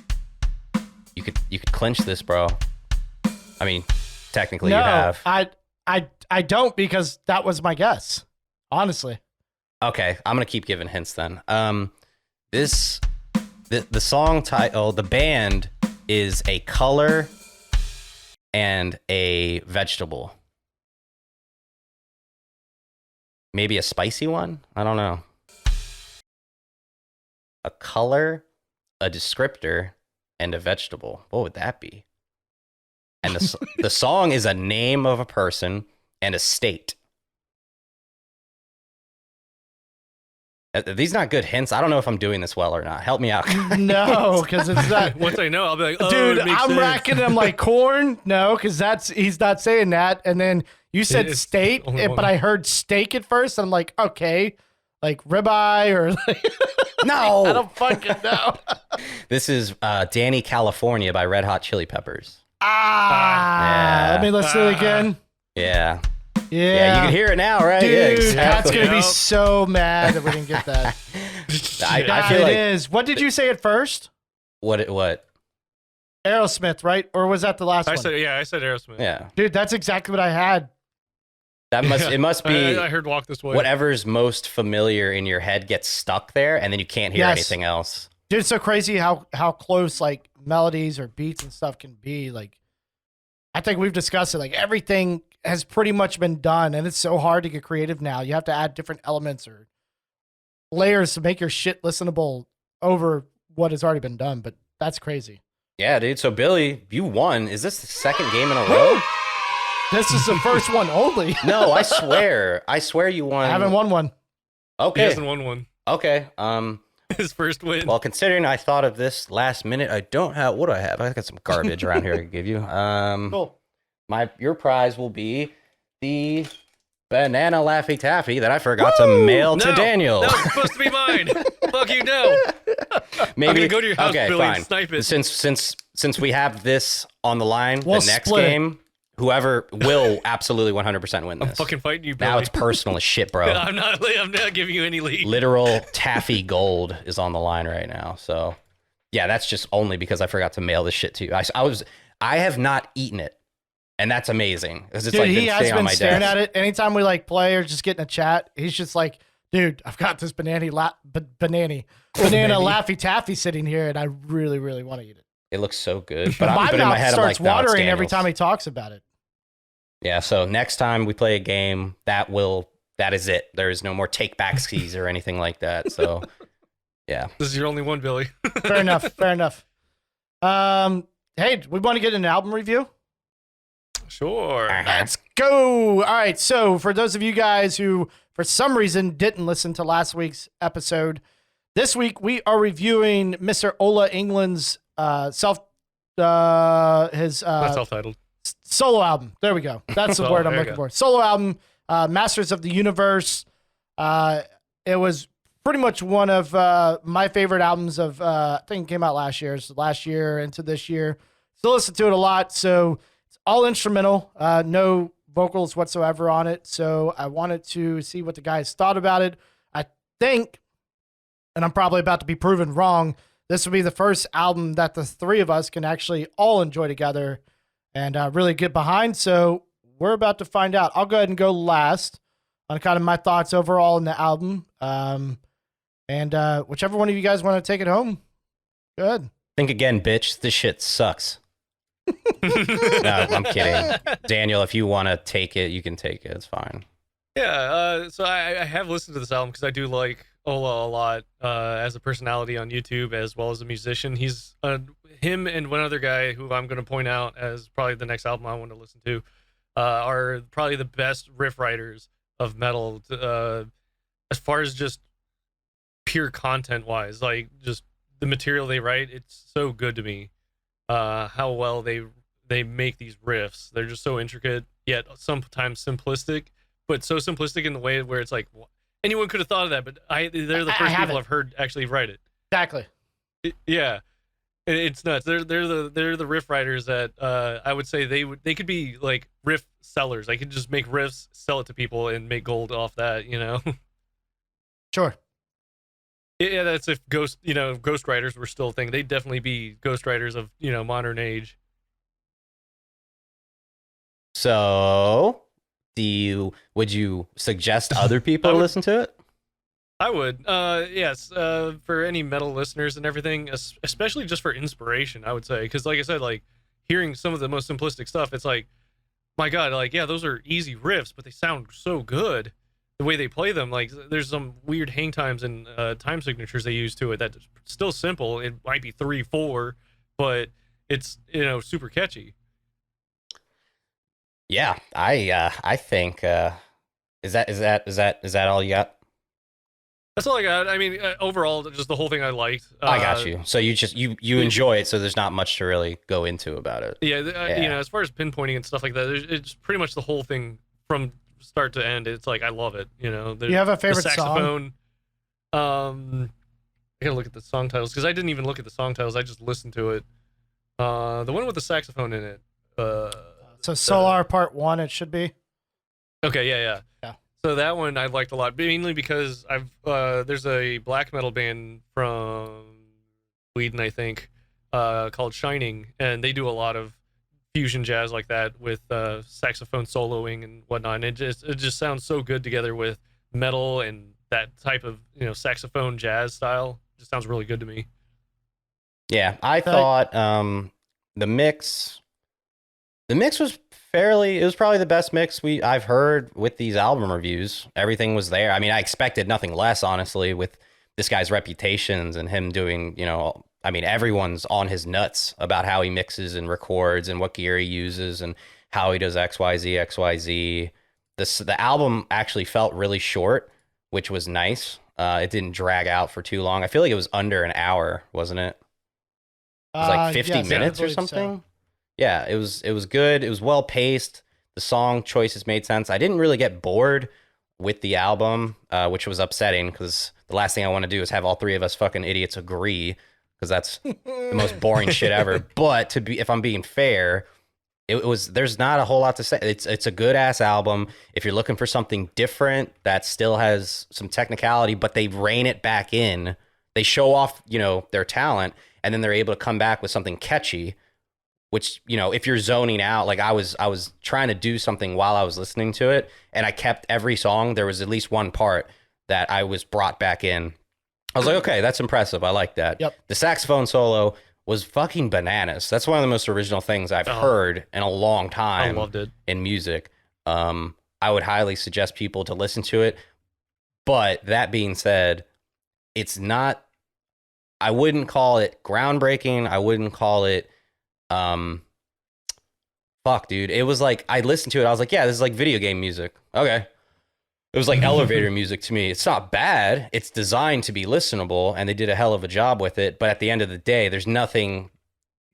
You could clinch this, bro. I mean, technically you have. I don't, because that was my guess. Honestly. Okay, I'm gonna keep giving hints then. The song title, the band is a color and a vegetable. Maybe a spicy one? I don't know. A color, a descriptor, and a vegetable. What would that be? And the song is a name of a person and a state. Are these not good hints? I don't know if I'm doing this well or not. Help me out. No, because it's not. Once I know, I'll be like, oh, dude, it makes I'm sense. racking him like corn. No, because he's not saying that. And then you said It's steak, but I heard steak at first. And I'm like, okay, like ribeye or like. No, I don't fucking know. This is Danny California by Red Hot Chili Peppers. Yeah. Let me listen to it again. Yeah. Yeah, you can hear it now, right? Dude, yeah, exactly. Pat's going to be so mad that we didn't get that. I feel like it is. What did you say at first? What? Aerosmith, right? Or was that the last one? I said Aerosmith. Yeah. Dude, that's exactly what I had. It must be. I heard Walk This Way. Whatever's most familiar in your head gets stuck there, and then you can't hear anything else. Dude, it's so crazy how close like melodies or beats and stuff can be. Like, I think we've discussed it. Like, everything has pretty much been done, and it's so hard to get creative now. You have to add different elements or layers to make your shit listenable over what has already been done. But that's crazy. Yeah, dude. So Billy, you won. Is this the second game in a row? This is the first one only. No, I swear you won. I haven't won one. Okay. He hasn't won one. Okay. His first win. Well, considering I thought of this last minute, I don't have. What do I have? I got some garbage around here I could give you. Cool. Your prize will be the banana Laffy Taffy that I forgot to mail to Daniel. That was supposed to be mine. Fuck you, no. Maybe I'm gonna go to your house, Billy, fine. and snipe it. Since we have this on the line, We'll the next split it. game, whoever will absolutely 100% win this. I'm fucking fighting you, Billy. Now it's personal as shit, bro. I'm not giving you any lead. Literal taffy gold is on the line right now. So yeah, that's just only because I forgot to mail this shit to you. I have not eaten it. And that's amazing. It's Dude, like he has been my staring desk. at it. Anytime we like play or just get in a chat, he's just like, dude, I've got this banana Laffy Taffy sitting here, and I really, really want to eat it. It looks so good. But my in mouth my head, starts I'm like, watering no, every time he talks about it. Yeah, so next time we play a game, that is it. There is no more take back skis or anything like that. So yeah. This is your only one, Billy. Fair enough. Hey, we want to get an album review? Sure. Let's go. All right. So for those of you guys who, for some reason, didn't listen to last week's episode, this week we are reviewing Mr. Ola England's self-titled solo album. There we go. That's the word I'm looking for. Solo album, Masters of the Universe. It was pretty much one of my favorite albums of, I think it came out last year into this year. Still listen to it a lot. So it's all instrumental, no vocals whatsoever on it. So I wanted to see what the guys thought about it. I think, and I'm probably about to be proven wrong, this will be the first album that the three of us can actually all enjoy together and really get behind. So we're about to find out. I'll go ahead and go last on kind of my thoughts overall in the album. And whichever one of you guys want to take it home, go ahead. Think again, bitch. This shit sucks. No, I'm kidding. Daniel, if you want to take it, you can take it. It's fine. Yeah, so I have listened to this album because I do like Ola a lot as a personality on YouTube as well as a musician. He's him and one other guy who I'm going to point out as probably the next album I want to listen to are probably the best riff writers of metal as far as just pure content wise. Like just the material they write, it's so good to me. How well they make these riffs. They're just so intricate yet sometimes simplistic, but so simplistic in the way where it's like anyone could have thought of that, but they're the first people I've heard actually write it. Exactly. Yeah, it's nuts. They're the riff writers that I would say they could be like riff sellers. They could just make riffs, sell it to people, and make gold off that. You know. Sure. Yeah, that's if ghost writers were still a thing. They'd definitely be ghost writers of modern age. So, would you suggest other people listen to it? I would. Yes. For any metal listeners and everything, especially just for inspiration, I would say, because like I said, like hearing some of the most simplistic stuff, it's like, my God, like yeah, those are easy riffs, but they sound so good. The way they play them, like there's some weird hang times and time signatures they use to it that's still simple. It might be 3/4, but it's super catchy. Yeah, I think is that all you got? That's all I got. I mean, overall, just the whole thing I liked. I got you. So you enjoy it. So there's not much to really go into about it. Yeah, as far as pinpointing and stuff like that, it's pretty much the whole thing from start to end. It's like I love it. You have a favorite saxophone song? I gotta look at the song titles because I didn't even look at the song titles. I just listened to it. The one with the saxophone in it. So Solar Part 1, it should be. Okay, yeah. So that one I liked a lot, mainly because there's a black metal band from Sweden, I think, called Shining, and they do a lot of fusion jazz like that with saxophone soloing and whatnot. And it just sounds so good together with metal and that type of saxophone jazz style. It just sounds really good to me. Yeah, I thought the mix was it was probably the best mix I've heard with these album reviews. Everything was there. I mean, I expected nothing less, honestly, with this guy's reputations and him doing, I mean, everyone's on his nuts about how he mixes and records and what gear he uses and how he does XYZ. The album actually felt really short, which was nice. It didn't drag out for too long. I feel like it was under an hour, wasn't it? It was like 50 minutes or something. So. Yeah, it was good. It was well paced. The song choices made sense. I didn't really get bored with the album, which was upsetting because the last thing I want to do is have all three of us fucking idiots agree, because that's the most boring shit ever. But if I'm being fair, there's not a whole lot to say. It's a good ass album. If you're looking for something different that still has some technicality, but they rein it back in, they show off, their talent, and then they're able to come back with something catchy. Which, if you're zoning out, like I was trying to do something while I was listening to it, and I kept every song. There was at least one part that I was brought back in. I was like, okay, that's impressive. I like that. Yep. The saxophone solo was fucking bananas. That's one of the most original things I've heard in a long time. I loved it. In music. I would highly suggest people to listen to it. But that being said, it's not, I wouldn't call it groundbreaking. I wouldn't call it, fuck, dude. It was like, I listened to it. I was like, yeah, this is like video game music. Okay. It was like elevator music to me. It's not bad. It's designed to be listenable, and they did a hell of a job with it. But at the end of the day, there's nothing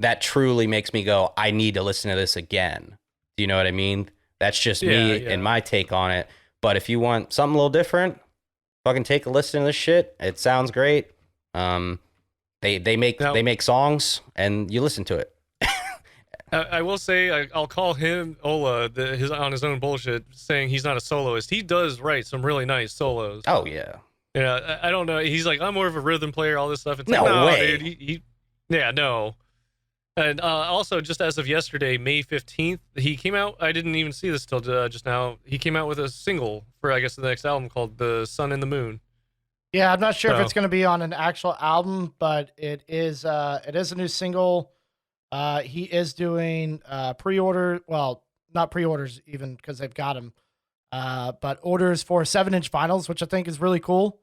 that truly makes me go, I need to listen to this again. Do you know what I mean? That's just me and my take on it. But if you want something a little different, fucking take a listen to this shit. It sounds great. They make songs, and you listen to it. I will say, I'll call him Ola on his own bullshit, saying he's not a soloist. He does write some really nice solos. Oh yeah. Yeah, I don't know. He's like, I'm more of a rhythm player, all this stuff. It's no like, no way, dude. Yeah, no. And also, just as of yesterday, May 15th, he came out. I didn't even see this till just now. He came out with a single for, I guess, the next album called "The Sun and the Moon." Yeah, I'm not sure if it's going to be on an actual album, but it is a new single. He is doing pre-order, well, not pre-orders even because they've got him, but orders for 7-inch vinyls, which I think is really cool.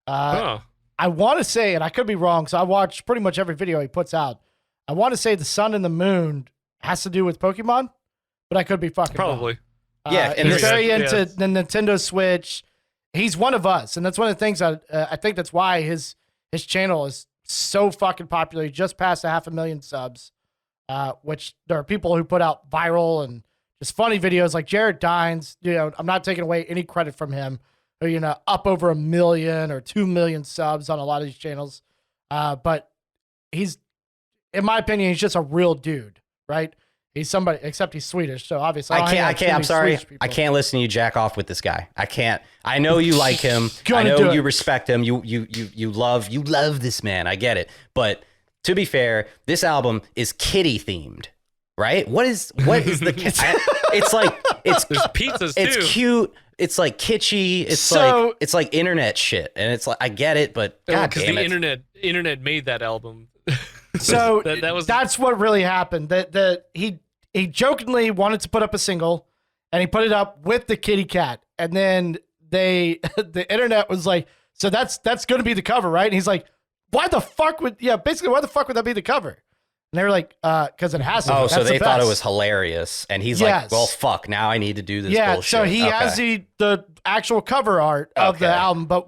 I want to say, and I could be wrong, so I watch pretty much every video he puts out. I want to say the Sun and the Moon has to do with Pokemon, but I could be fucking probably wrong. Yeah, and he's very into the Nintendo Switch. He's one of us, and that's one of the things I think that's why his channel is so fucking popular. He just passed 500,000 subs. Which there are people who put out viral and just funny videos like Jared Dines. You know, I'm not taking away any credit from him. Who, you know, up over 1 million or 2 million subs on a lot of these channels. But he's, in my opinion, he's just a real dude, right? He's somebody, except he's Swedish, so obviously I can't. I'm sorry, I can't listen to you jack off with this guy. I can't. I know you like him. I know you respect him. You love this man. I get it, but. To be fair, this album is kitty themed, right? What is the it's like there's pizzas it's too. Cute. It's like kitschy. It's like internet shit, and it's like I get it, but god damn it. Because the internet made that album. So that's what really happened. That he jokingly wanted to put up a single, and he put it up with the kitty cat, and then the internet was like, so that's going to be the cover, right? And he's like, why the fuck would that be the cover? And they were like, because it has to. Oh, so they thought it was hilarious, and he's like, well, fuck, now I need to do this bullshit. So he has the actual cover art of the album, but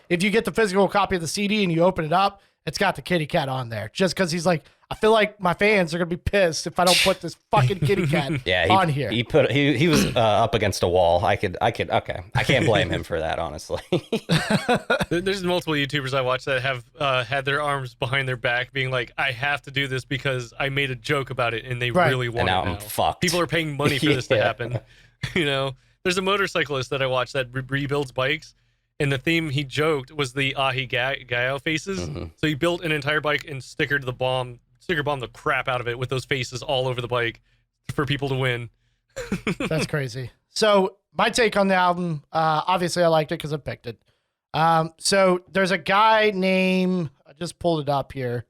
if you get the physical copy of the CD and you open it up, it's got the kitty cat on there. Just because he's like, I feel like my fans are gonna be pissed if I don't put this fucking kitty cat on here. He was up against a wall. I can't blame him for that, honestly. There's multiple YouTubers I watch that have had their arms behind their back, being like, I have to do this because I made a joke about it, and they really want it now. I'm fucked. People are paying money for this to happen. You know, there's a motorcyclist that I watch that rebuilds bikes. And the theme he joked was the Ahi Gaio faces. Mm-hmm. So he built an entire bike and sticker bombed the crap out of it with those faces all over the bike for people to win. That's crazy. So my take on the album, obviously I liked it because I picked it. So there's a guy named, I just pulled it up here,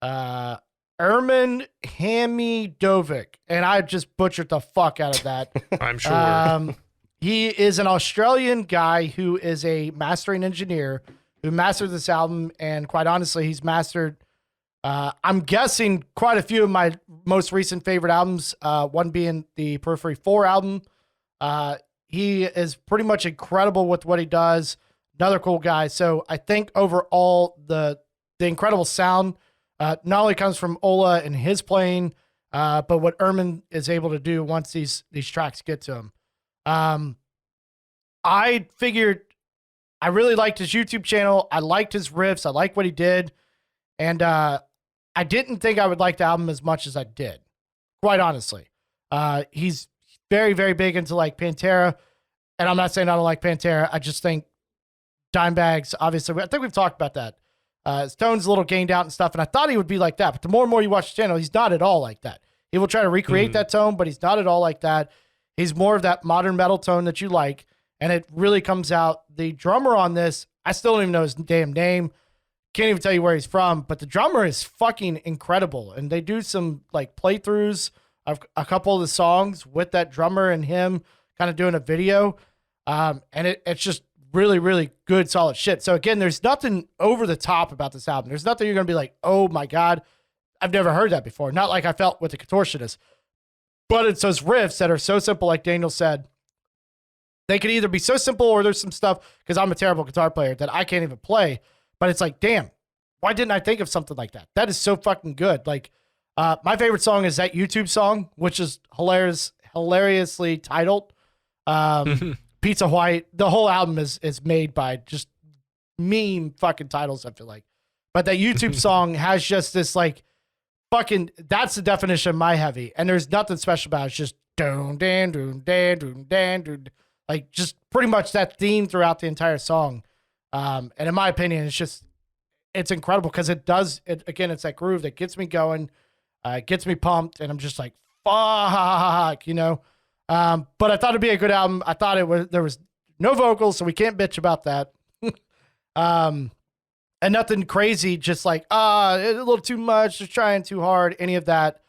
Ermin Hamidovic, and I just butchered the fuck out of that. I'm sure. He is an Australian guy who is a mastering engineer who mastered this album, and quite honestly, he's mastered, I'm guessing, quite a few of my most recent favorite albums, one being the Periphery 4 album. He is pretty much incredible with what he does. Another cool guy. So I think overall, the incredible sound not only comes from Ola and his playing, but what Ermin is able to do once these tracks get to him. I figured I really liked his YouTube channel. I liked his riffs. I liked what he did. And I didn't think I would like the album as much as I did, quite honestly. He's very, very big into like Pantera. And I'm not saying I don't like Pantera. I just think Dimebag's, obviously, I think we've talked about that. His tone's a little gained out and stuff. And I thought he would be like that. But the more and more you watch the channel, he's not at all like that. He will try to recreate that tone, but he's not at all like that. He's more of that modern metal tone that you like, and it really comes out. The drummer on this, I still don't even know his damn name. Can't even tell you where he's from, but the drummer is fucking incredible. And they do some like playthroughs of a couple of the songs with that drummer and him kind of doing a video. And it's just really, really good, solid shit. So again, there's nothing over the top about this album. There's nothing you're going to be like, oh my God, I've never heard that before. Not like I felt with The Contortionist. But it's those riffs that are so simple, like Daniel said. They could either be so simple or there's some stuff, because I'm a terrible guitar player, that I can't even play. But it's like, damn, why didn't I think of something like that? That is so fucking good. Like, my favorite song is that YouTube song, which is hilariously titled. Pizza White. The whole album is made by just meme fucking titles, I feel like. But that YouTube song has just this like fucking, that's the definition of my heavy. And there's nothing special about it. It's just doon dan doon dan doon dan doon. Like just pretty much that theme throughout the entire song. And in my opinion, it's incredible because it does it again, it's that groove that gets me going, gets me pumped, and I'm just like, fuck, you know. But I thought it'd be a good album. I thought there was no vocals, so we can't bitch about that. And nothing crazy, just like, a little too much, just trying too hard, any of that.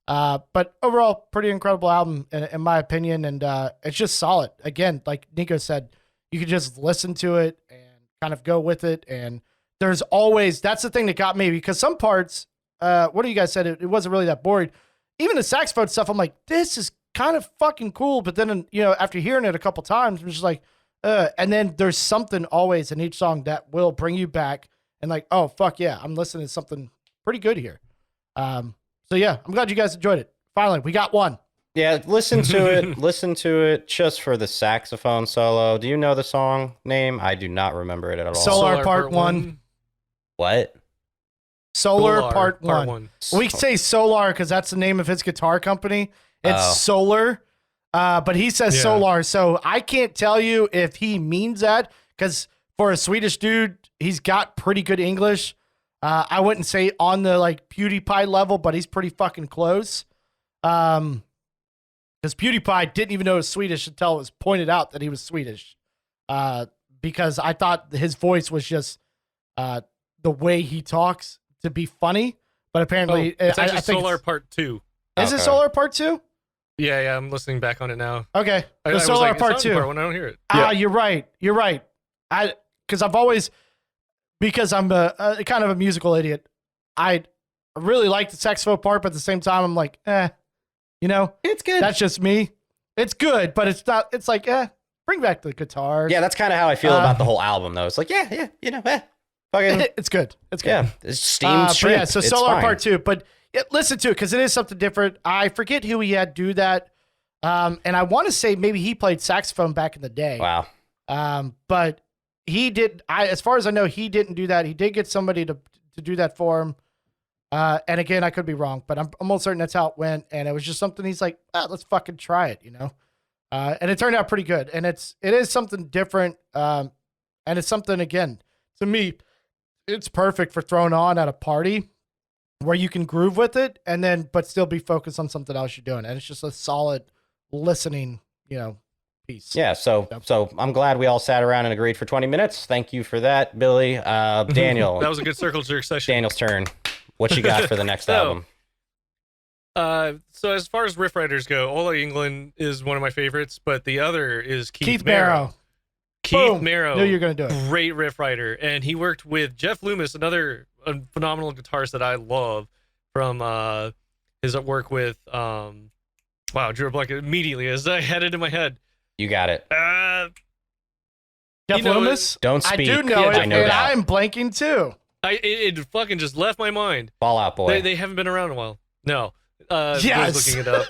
But overall, pretty incredible album in my opinion. And it's just solid. Again, like Nico said, you could just listen to it and kind of go with it. And there's always, that's the thing that got me, because some parts, what do you guys said? It wasn't really that boring. Even the saxophone stuff, I'm like, this is kind of fucking cool. But then, you know, after hearing it a couple times, I'm just like, and then there's something always in each song that will bring you back and like, oh, fuck yeah, I'm listening to something pretty good here. So yeah, I'm glad you guys enjoyed it. Finally, we got one. Yeah, listen to it. Listen to it just for the saxophone solo. Do you know the song name? I do not remember it at all. Solar Part 1. What? Solar Part 1. We say Solar because that's the name of his guitar company. It's Solar, but he says Solar. So I can't tell you if he means that, because for a Swedish dude, he's got pretty good English. I wouldn't say on the like PewDiePie level, but he's pretty fucking close. Because PewDiePie didn't even know it was Swedish until it was pointed out that he was Swedish. Because I thought his voice was just the way he talks to be funny, but apparently it's actually Solar Part 2. Is it Solar Part 2? Yeah, I'm listening back on it now. Okay, the Solar Part 2. Part 1, I don't hear it. You're right. Because I'm a kind of a musical idiot. I really like the saxophone part, but at the same time, I'm like, you know, it's good. That's just me. It's good, but it's not. It's like, bring back the guitar. Yeah, that's kind of how I feel about the whole album, though. It's like, you know, fucking. It's good. It's good. Yeah, it's steamed shrimp. Yeah, so Solar Part 2, but listen to it because it is something different. I forget who he had do that, and I want to say maybe he played saxophone back in the day. Wow. But he did. As far as I know, he didn't do that. He did get somebody to do that for him. And again, I could be wrong, but I'm almost certain that's how it went. And it was just something he's like, let's fucking try it, you know? And it turned out pretty good. And it is something different. And it's something, again, to me, it's perfect for throwing on at a party where you can groove with it and then, but still be focused on something else you're doing. And it's just a solid listening, you know, piece. Yeah. So I'm glad we all sat around and agreed for 20 minutes. Thank you for that, Billy. Daniel. That was a good circle jerk session. Daniel's turn. What you got for the next album? So as far as riff writers go, Ola England is one of my favorites, but the other is Keith Marrow. Keith Marrow. Knew you're gonna do it. Great riff writer, and he worked with Jeff Loomis, another phenomenal guitarist that I love from his work with drew a blank immediately as I had it in my head. You got it. Jeff Loomis? Don't speak. I do know it, and I'm blanking too. It fucking just left my mind. Fall Out Boy. They haven't been around in a while. No. Yes. Looking it up.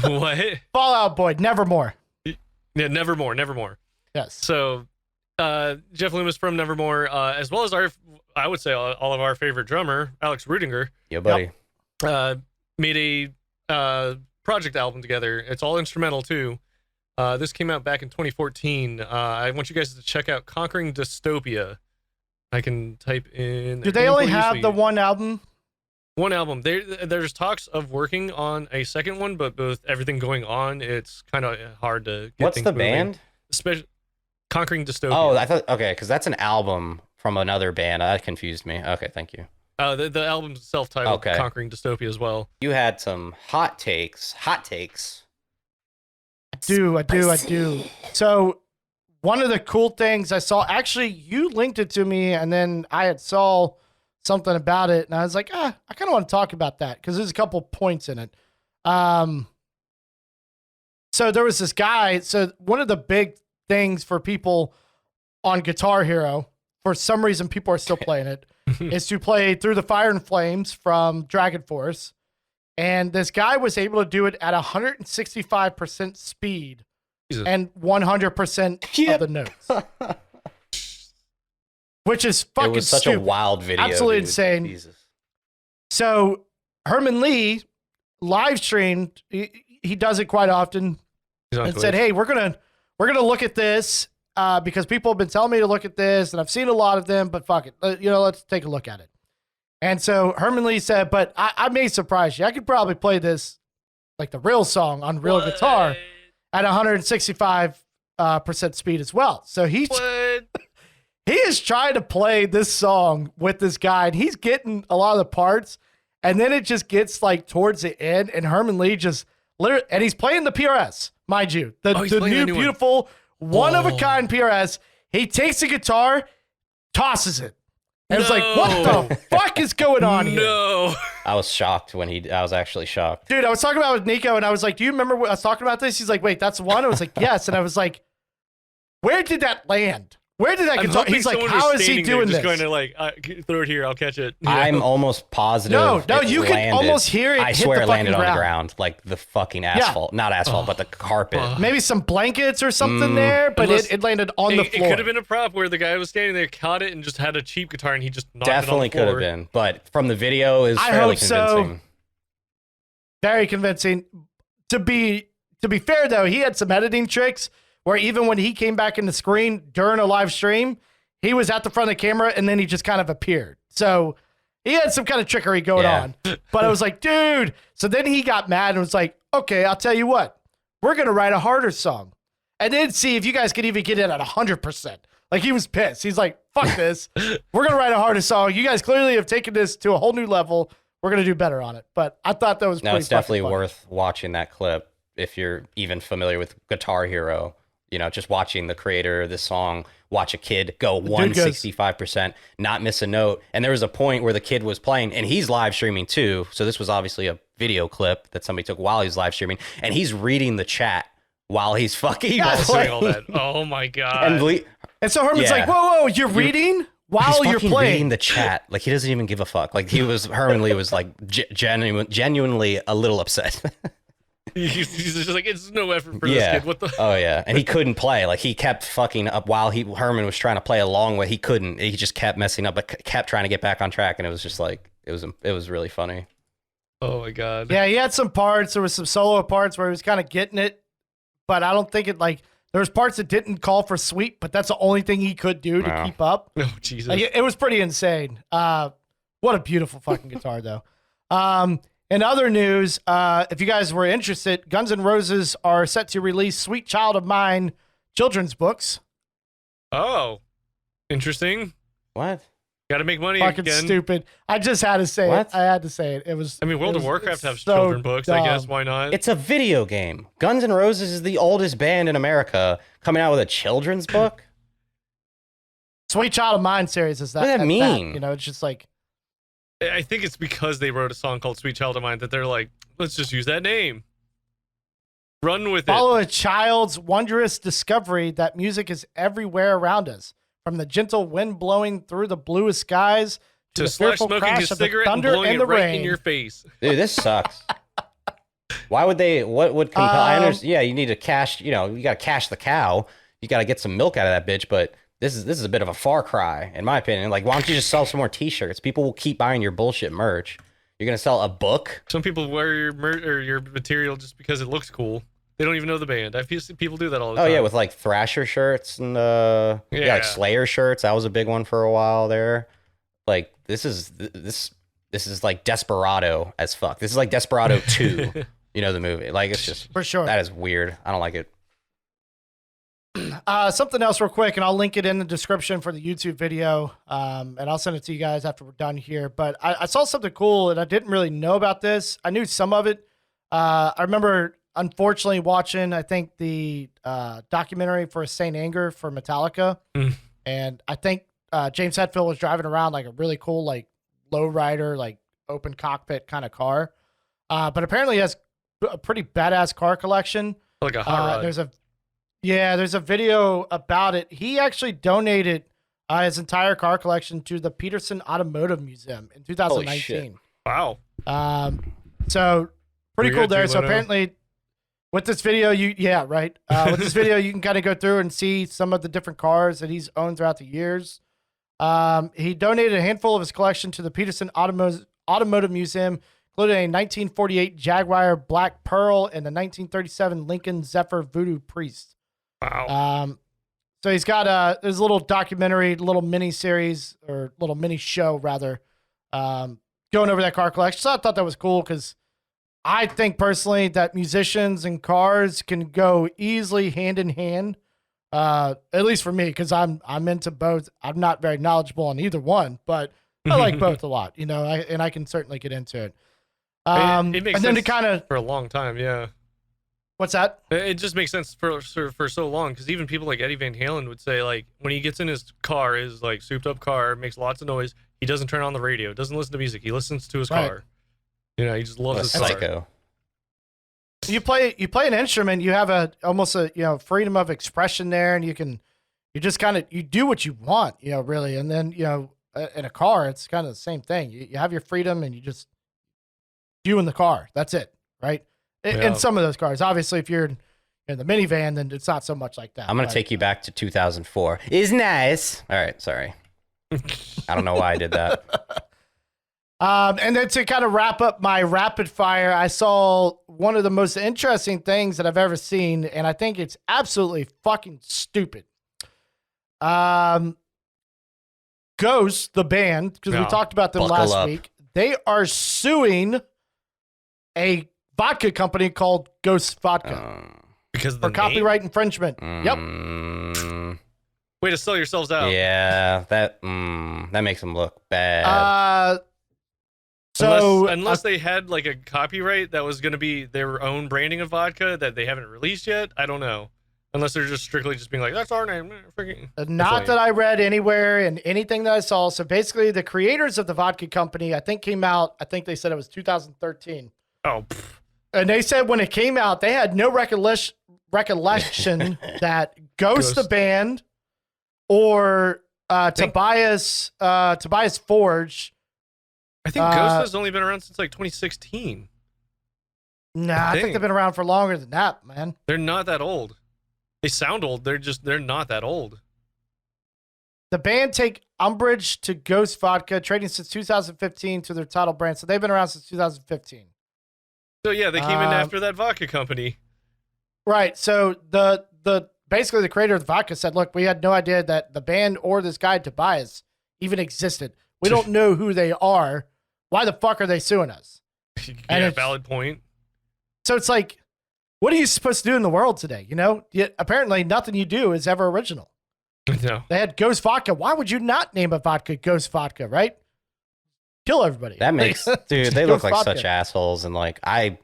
What? Fall Out Boy. Nevermore. Yeah, Nevermore. Yes. So, Jeff Loomis from Nevermore, as well as I would say all of our favorite drummer, Alex Rudinger. Yeah, buddy. Made a project album together. It's all instrumental too. This came out back in 2014. I want you guys to check out Conquering Dystopia. I can type in. Do they only have the one album? One album. There's talks of working on a second one, but with everything going on, it's kind of hard to get. What's things the moving. band? Especially Conquering Dystopia. Oh, I thought, okay, because that's an album from another band. That confused me. Okay, thank you. The album's self-titled Conquering Dystopia as well. You had some hot takes. I do. So one of the cool things I saw, actually, you linked it to me, and then I had saw something about it, and I was like, I kind of want to talk about that because there's a couple points in it. So there was this guy. So one of the big things for people on Guitar Hero, for some reason, people are still playing it, is to play Through the Fire and Flames from Dragon Force. And this guy was able to do it at 165% speed and 100% of the notes. Which is fucking It was such stupid. a wild video. Absolutely dude. insane. Jesus. So Herman Lee live streamed. He does it quite often, and said, "Hey, we're gonna look at this because people have been telling me to look at this, and I've seen a lot of them, but fuck it, let's take a look at it." And so Herman Lee said, "But I may surprise you. I could probably play this like the real song on real guitar at 165% speed as well." So he is trying to play this song with this guy, and he's getting a lot of the parts, and then it just gets like towards the end, and Herman Lee just literally, and he's playing the PRS, mind you, the new beautiful one of a kind PRS. He takes the guitar, tosses it. And it's like, what the fuck is going on here? No. I was shocked when I was actually shocked. Dude, I was talking about it with Nico, and I was like, do you remember what I was talking about this? He's like, wait, that's the one? I was like, yes. And I was like, where did that land? Where did that guitar? He's like, how is he doing this? Just going to like, throw it here, I'll catch it. I'm almost positive. No, you can almost hear it. I swear it landed on the ground, like the fucking asphalt. Not asphalt, but the carpet. Maybe some blankets or something there, but it landed on the floor. It could have been a prop where the guy was standing there, caught it, and just had a cheap guitar, and he just knocked Definitely it on the floor. Could have been, but from the video is fairly convincing. So. Very convincing. To be fair though, he had some editing tricks where even when he came back in the screen during a live stream, he was at the front of the camera and then he just kind of appeared. So he had some kind of trickery going on. But I was like, dude. So then he got mad and was like, okay, I'll tell you what. We're going to write a harder song. And then see if you guys could even get it at 100%. Like he was pissed. He's like, fuck this. We're going to write a harder song. You guys clearly have taken this to a whole new level. We're going to do better on it. But I thought that was pretty it's definitely funny. worth watching that clip if you're even familiar with Guitar Hero. Just watching the creator of this song, watch a kid go 165%, not miss a note. And there was a point where the kid was playing, and he's live streaming too. So this was obviously a video clip that somebody took while he's live streaming, and he's reading the chat while he's fucking playing. All that. Oh my God. And so Herman's like, whoa, you're reading while you're playing? Reading the chat. Like he doesn't even give a fuck. Like Herman Lee was like genuinely a little upset. He's just like, it's no effort for this kid. What the? Oh yeah, and he couldn't play. Like he kept fucking up while Herman was trying to play along with. He couldn't. He just kept messing up, but kept trying to get back on track. And it was just like it was really funny. Oh my God. Yeah, he had some parts. There was some solo parts where he was kind of getting it, but I don't think it like there was parts that didn't call for sweep. But that's the only thing he could do to keep up. Oh Jesus! Like, it was pretty insane. What a beautiful fucking guitar though. In other news, if you guys were interested, Guns N' Roses are set to release Sweet Child of Mine children's books. Oh, interesting. What? Got to make money Fucking again. Stupid. I just had to say it. I had to say it. It was. I mean, World of Warcraft have so children books. dumb. I guess why not? It's a video game. Guns N' Roses is the oldest band in America, coming out with a children's book. Sweet Child of Mine series is that? What does that mean? It's just like. I think it's because they wrote a song called Sweet Child of Mine that they're like, let's just use that name. Run with it. Follow a child's wondrous discovery that music is everywhere around us. From the gentle wind blowing through the bluest skies to the Slash fearful smoking crash his of the cigarette and thunder blowing and it the right rain. in your face. Dude, this sucks. Why would they? What would compel? I understand. Yeah, you need to cash. You got to cash the cow. You got to get some milk out of that bitch. But this is a bit of a far cry, in my opinion. Like, why don't you just sell some more T-shirts? People will keep buying your bullshit merch. You're gonna sell a book? Some people wear your material just because it looks cool. They don't even know the band. I've seen people do that all the time. Oh yeah, with like Thrasher shirts and like Slayer shirts. That was a big one for a while there. Like this is like Desperado as fuck. This is like Desperado 2. The movie. Like it's just for sure. That is weird. I don't like it. Something else real quick, and I'll link it in the description for the YouTube video, and I'll send it to you guys after we're done here. But I saw something cool, and I didn't really know about this. I knew some of it. I remember unfortunately watching, I think, the documentary for Saint Anger for Metallica. And I think James Hetfield was driving around like a really cool, like lowrider, like open cockpit kind of car. But apparently he has a pretty badass car collection. Like a hot rod. There's a video about it. He actually donated his entire car collection to the Peterson Automotive Museum in 2019. Wow. So pretty cool there. So apparently with this video, with this video, you can kind of go through and see some of the different cars that he's owned throughout the years. He donated a handful of his collection to the Peterson Automotive Museum, including a 1948 Jaguar Black Pearl and the 1937 Lincoln Zephyr Voodoo Priest. Wow. So he's got there's a little documentary, little mini series, or little mini show rather, going over that car collection. So I thought that was cool because I think personally that musicians and cars can go easily hand in hand. At least for me, because I'm into both. I'm not very knowledgeable on either one, but I like both a lot, you know. I can certainly get into it. It makes sense for a long time, yeah. What's that? It just makes sense for so long, because even people like Eddie Van Halen would say, like, when he gets in his car, his like souped up car, makes lots of noise, he doesn't turn on the radio, doesn't listen to music, he listens to his car. You know, he just loves his psycho. car. You play an instrument, you have almost a freedom of expression there, and you just kind of do what you want, really. And then in a car, it's kind of the same thing. You have your freedom, and you in the car. That's it, right? In some of those cars, obviously, if you're in the minivan, then it's not so much like that. I'm gonna take you back to 2004. Is nice. All right, sorry. I don't know why I did that. And then to kind of wrap up my rapid fire, I saw one of the most interesting things that I've ever seen, and I think it's absolutely fucking stupid. Ghost, the band, because we talked about them last week, they are suing a vodka company called Ghost Vodka because of the for copyright infringement. Yep. Way to sell yourselves out. Yeah, that makes them look bad. Unless they had like a copyright that was going to be their own branding of vodka that they haven't released yet, I don't know. Unless they're just strictly just being like, that's our name. Not that I read anywhere in anything that I saw. So basically, the creators of the vodka company, I think they said it was 2013. Oh. And they said when it came out, they had no recollection that Ghost the band or Tobias Forge. I think Ghost has only been around since like 2016. Nah, I think they've been around for longer than that, man. They're not that old. They sound old. They're not that old. The band take umbrage to Ghost Vodka, trading since 2015 to their title brand. So they've been around since 2015. So yeah, they came in after that vodka company. Right. So the basically the creator of the vodka said, look, we had no idea that the band or this guy Tobias even existed. We don't know who they are. Why the fuck are they suing us? Yeah, valid point. So it's like, what are you supposed to do in the world today? Yet apparently nothing you do is ever original. No. They had Ghost Vodka. Why would you not name a vodka Ghost Vodka, right? Kill everybody. That makes, dude, they look like vodka. Such assholes. And like, I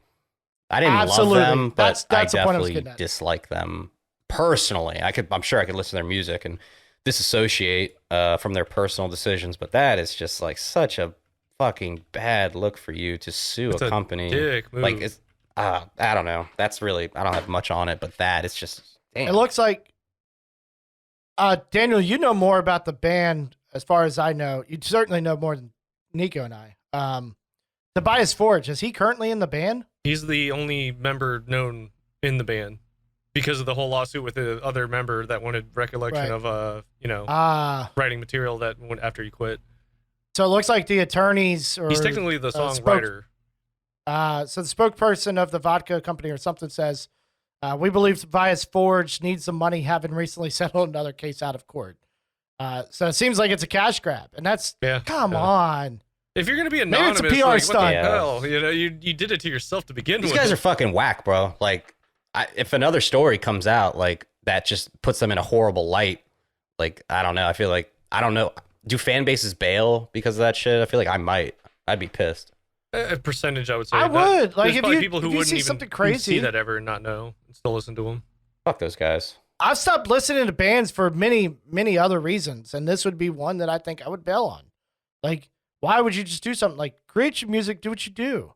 didn't love them, but I definitely dislike them personally. I'm sure I could listen to their music and disassociate from their personal decisions, but that is just like such a fucking bad look for you to sue a company. Dick move. Like, it's I don't know. That's really, I don't have much on it, but that is just, damn. It looks like, Daniel, you know more about the band as far as I know. You certainly know more than Nico and I. Tobias Forge, is he currently in the band? He's the only member known in the band because of the whole lawsuit with the other member that wanted recollection of, writing material that went after he quit. So it looks like the attorneys, or he's technically the songwriter. So the spokesperson of the vodka company or something says, we believe Tobias Forge needs the money, having recently settled another case out of court. So it seems like it's a cash grab, and that's, come on. If you're going to be anonymous, maybe it's a PR like, stunt. What the hell? You did it to yourself to begin with. These guys are fucking whack, bro. Like, if another story comes out, like, that just puts them in a horrible light. Like, I don't know. I feel like, I don't know. Do fan bases bail because of that shit? I feel like I might. I'd be pissed. A percentage, I would say. I would. Like, if people who wouldn't see even something crazy, see that ever and not know and still listen to them. Fuck those guys. I've stopped listening to bands for many, many other reasons, and this would be one that I think I would bail on. Like, why would you just do something like create your music, do what you do?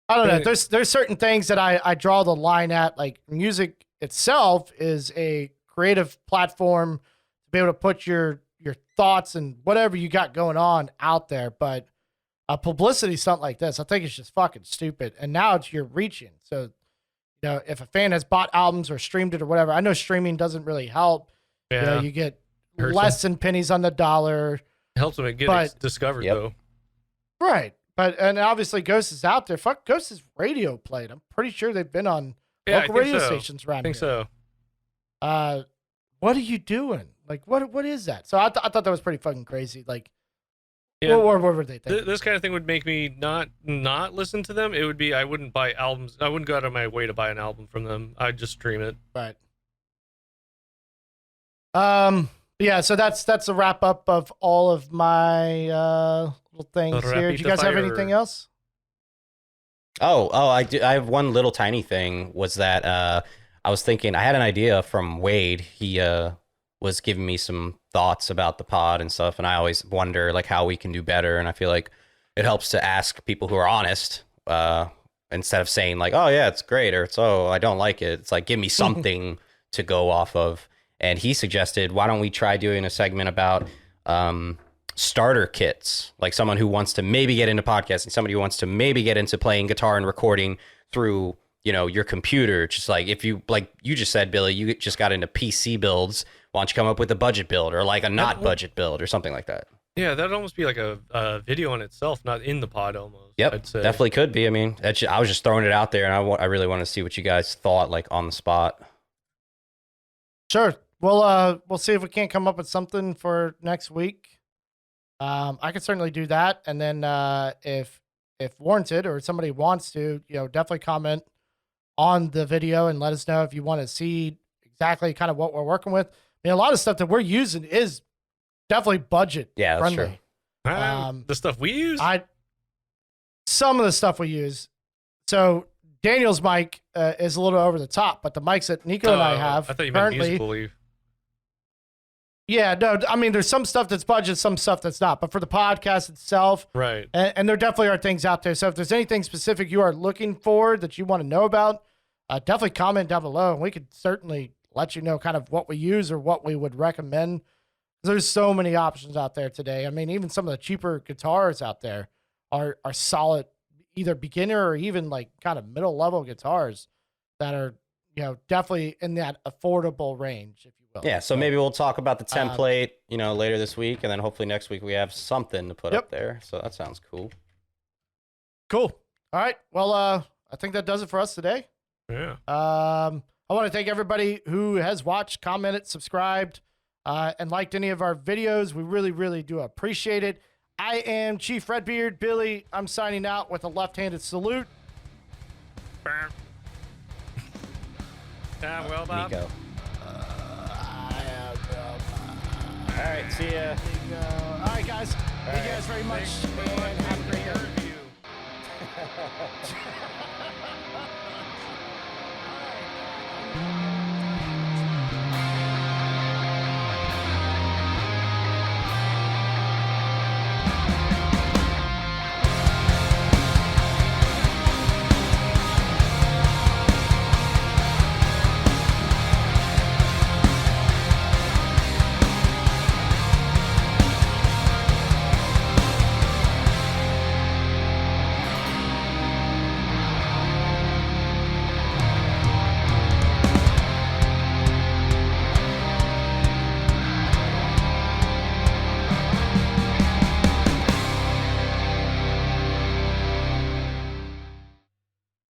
I don't know. There's certain things that I draw the line at. Like, music itself is a creative platform to be able to put your thoughts and whatever you got going on out there. But publicity stunt like this, I think it's just fucking stupid. And now you're reaching. So, you know, if a fan has bought albums or streamed it or whatever, I know streaming doesn't really help. Yeah. You know, you get less than pennies on the dollar. It helps them get discovered, though. Right. But, and obviously Ghost is out there. Fuck, Ghost is radio played. I'm pretty sure they've been on local radio stations around here. I think so. What are you doing? Like, what is that? So I thought that was pretty fucking crazy. Like, what were they thinking? This kind of thing would make me not listen to them. It would be, I wouldn't buy albums. I wouldn't go out of my way to buy an album from them. I'd just stream it. Right. Yeah, so that's a wrap up of all of my little things here. Do you guys have anything else? I do. I have one little tiny thing. Was that I was thinking, I had an idea from Wade. He was giving me some thoughts about the pod and stuff, and I always wonder like how we can do better. And I feel like it helps to ask people who are honest instead of saying like, oh yeah, it's great, or it's I don't like it. It's like, give me something to go off of. And he suggested, why don't we try doing a segment about starter kits, like someone who wants to maybe get into podcasting, somebody who wants to maybe get into playing guitar and recording through, you know, your computer. Just like, if you, like you just said, Billy, you just got into PC builds, why don't you come up with a budget build or like a not budget build or something like that? Yeah, that'd almost be like a video in itself, not in the pod almost. Yep, I'd say. Definitely could be. I mean, I was just throwing it out there, and I really want to see what you guys thought, like on the spot. Sure. We'll see if we can't come up with something for next week. I could certainly do that, and then if warranted or somebody wants to, you know, definitely comment on the video and let us know if you want to see exactly kind of what we're working with. I mean, a lot of stuff that we're using is definitely budget friendly. True. The stuff we use? Some of the stuff we use. So Daniel's mic is a little over the top, but the mics that Nico and I have I thought you meant musically. Yeah, no, I mean, there's some stuff that's budget, some stuff that's not. But for the podcast itself, right, and there definitely are things out there. So if there's anything specific you are looking for that you want to know about, definitely comment down below, and we could certainly let you know kind of what we use or what we would recommend. There's so many options out there today. I mean, even some of the cheaper guitars out there are solid, either beginner or even like kind of middle level guitars that are, you know, definitely in that affordable range, if you will. Yeah, so maybe we'll talk about the template, you know, later this week, and then hopefully next week we have something to put up there. So that sounds cool. Cool. All right. Well, I think that does it for us today. Yeah. I want to thank everybody who has watched, commented, subscribed, and liked any of our videos. We really, really do appreciate it. I am Chief Redbeard. Billy, I'm signing out with a left-handed salute. Well, Bob. Nico. All right, see ya. All right, guys. Thank you guys very much, and have a great day.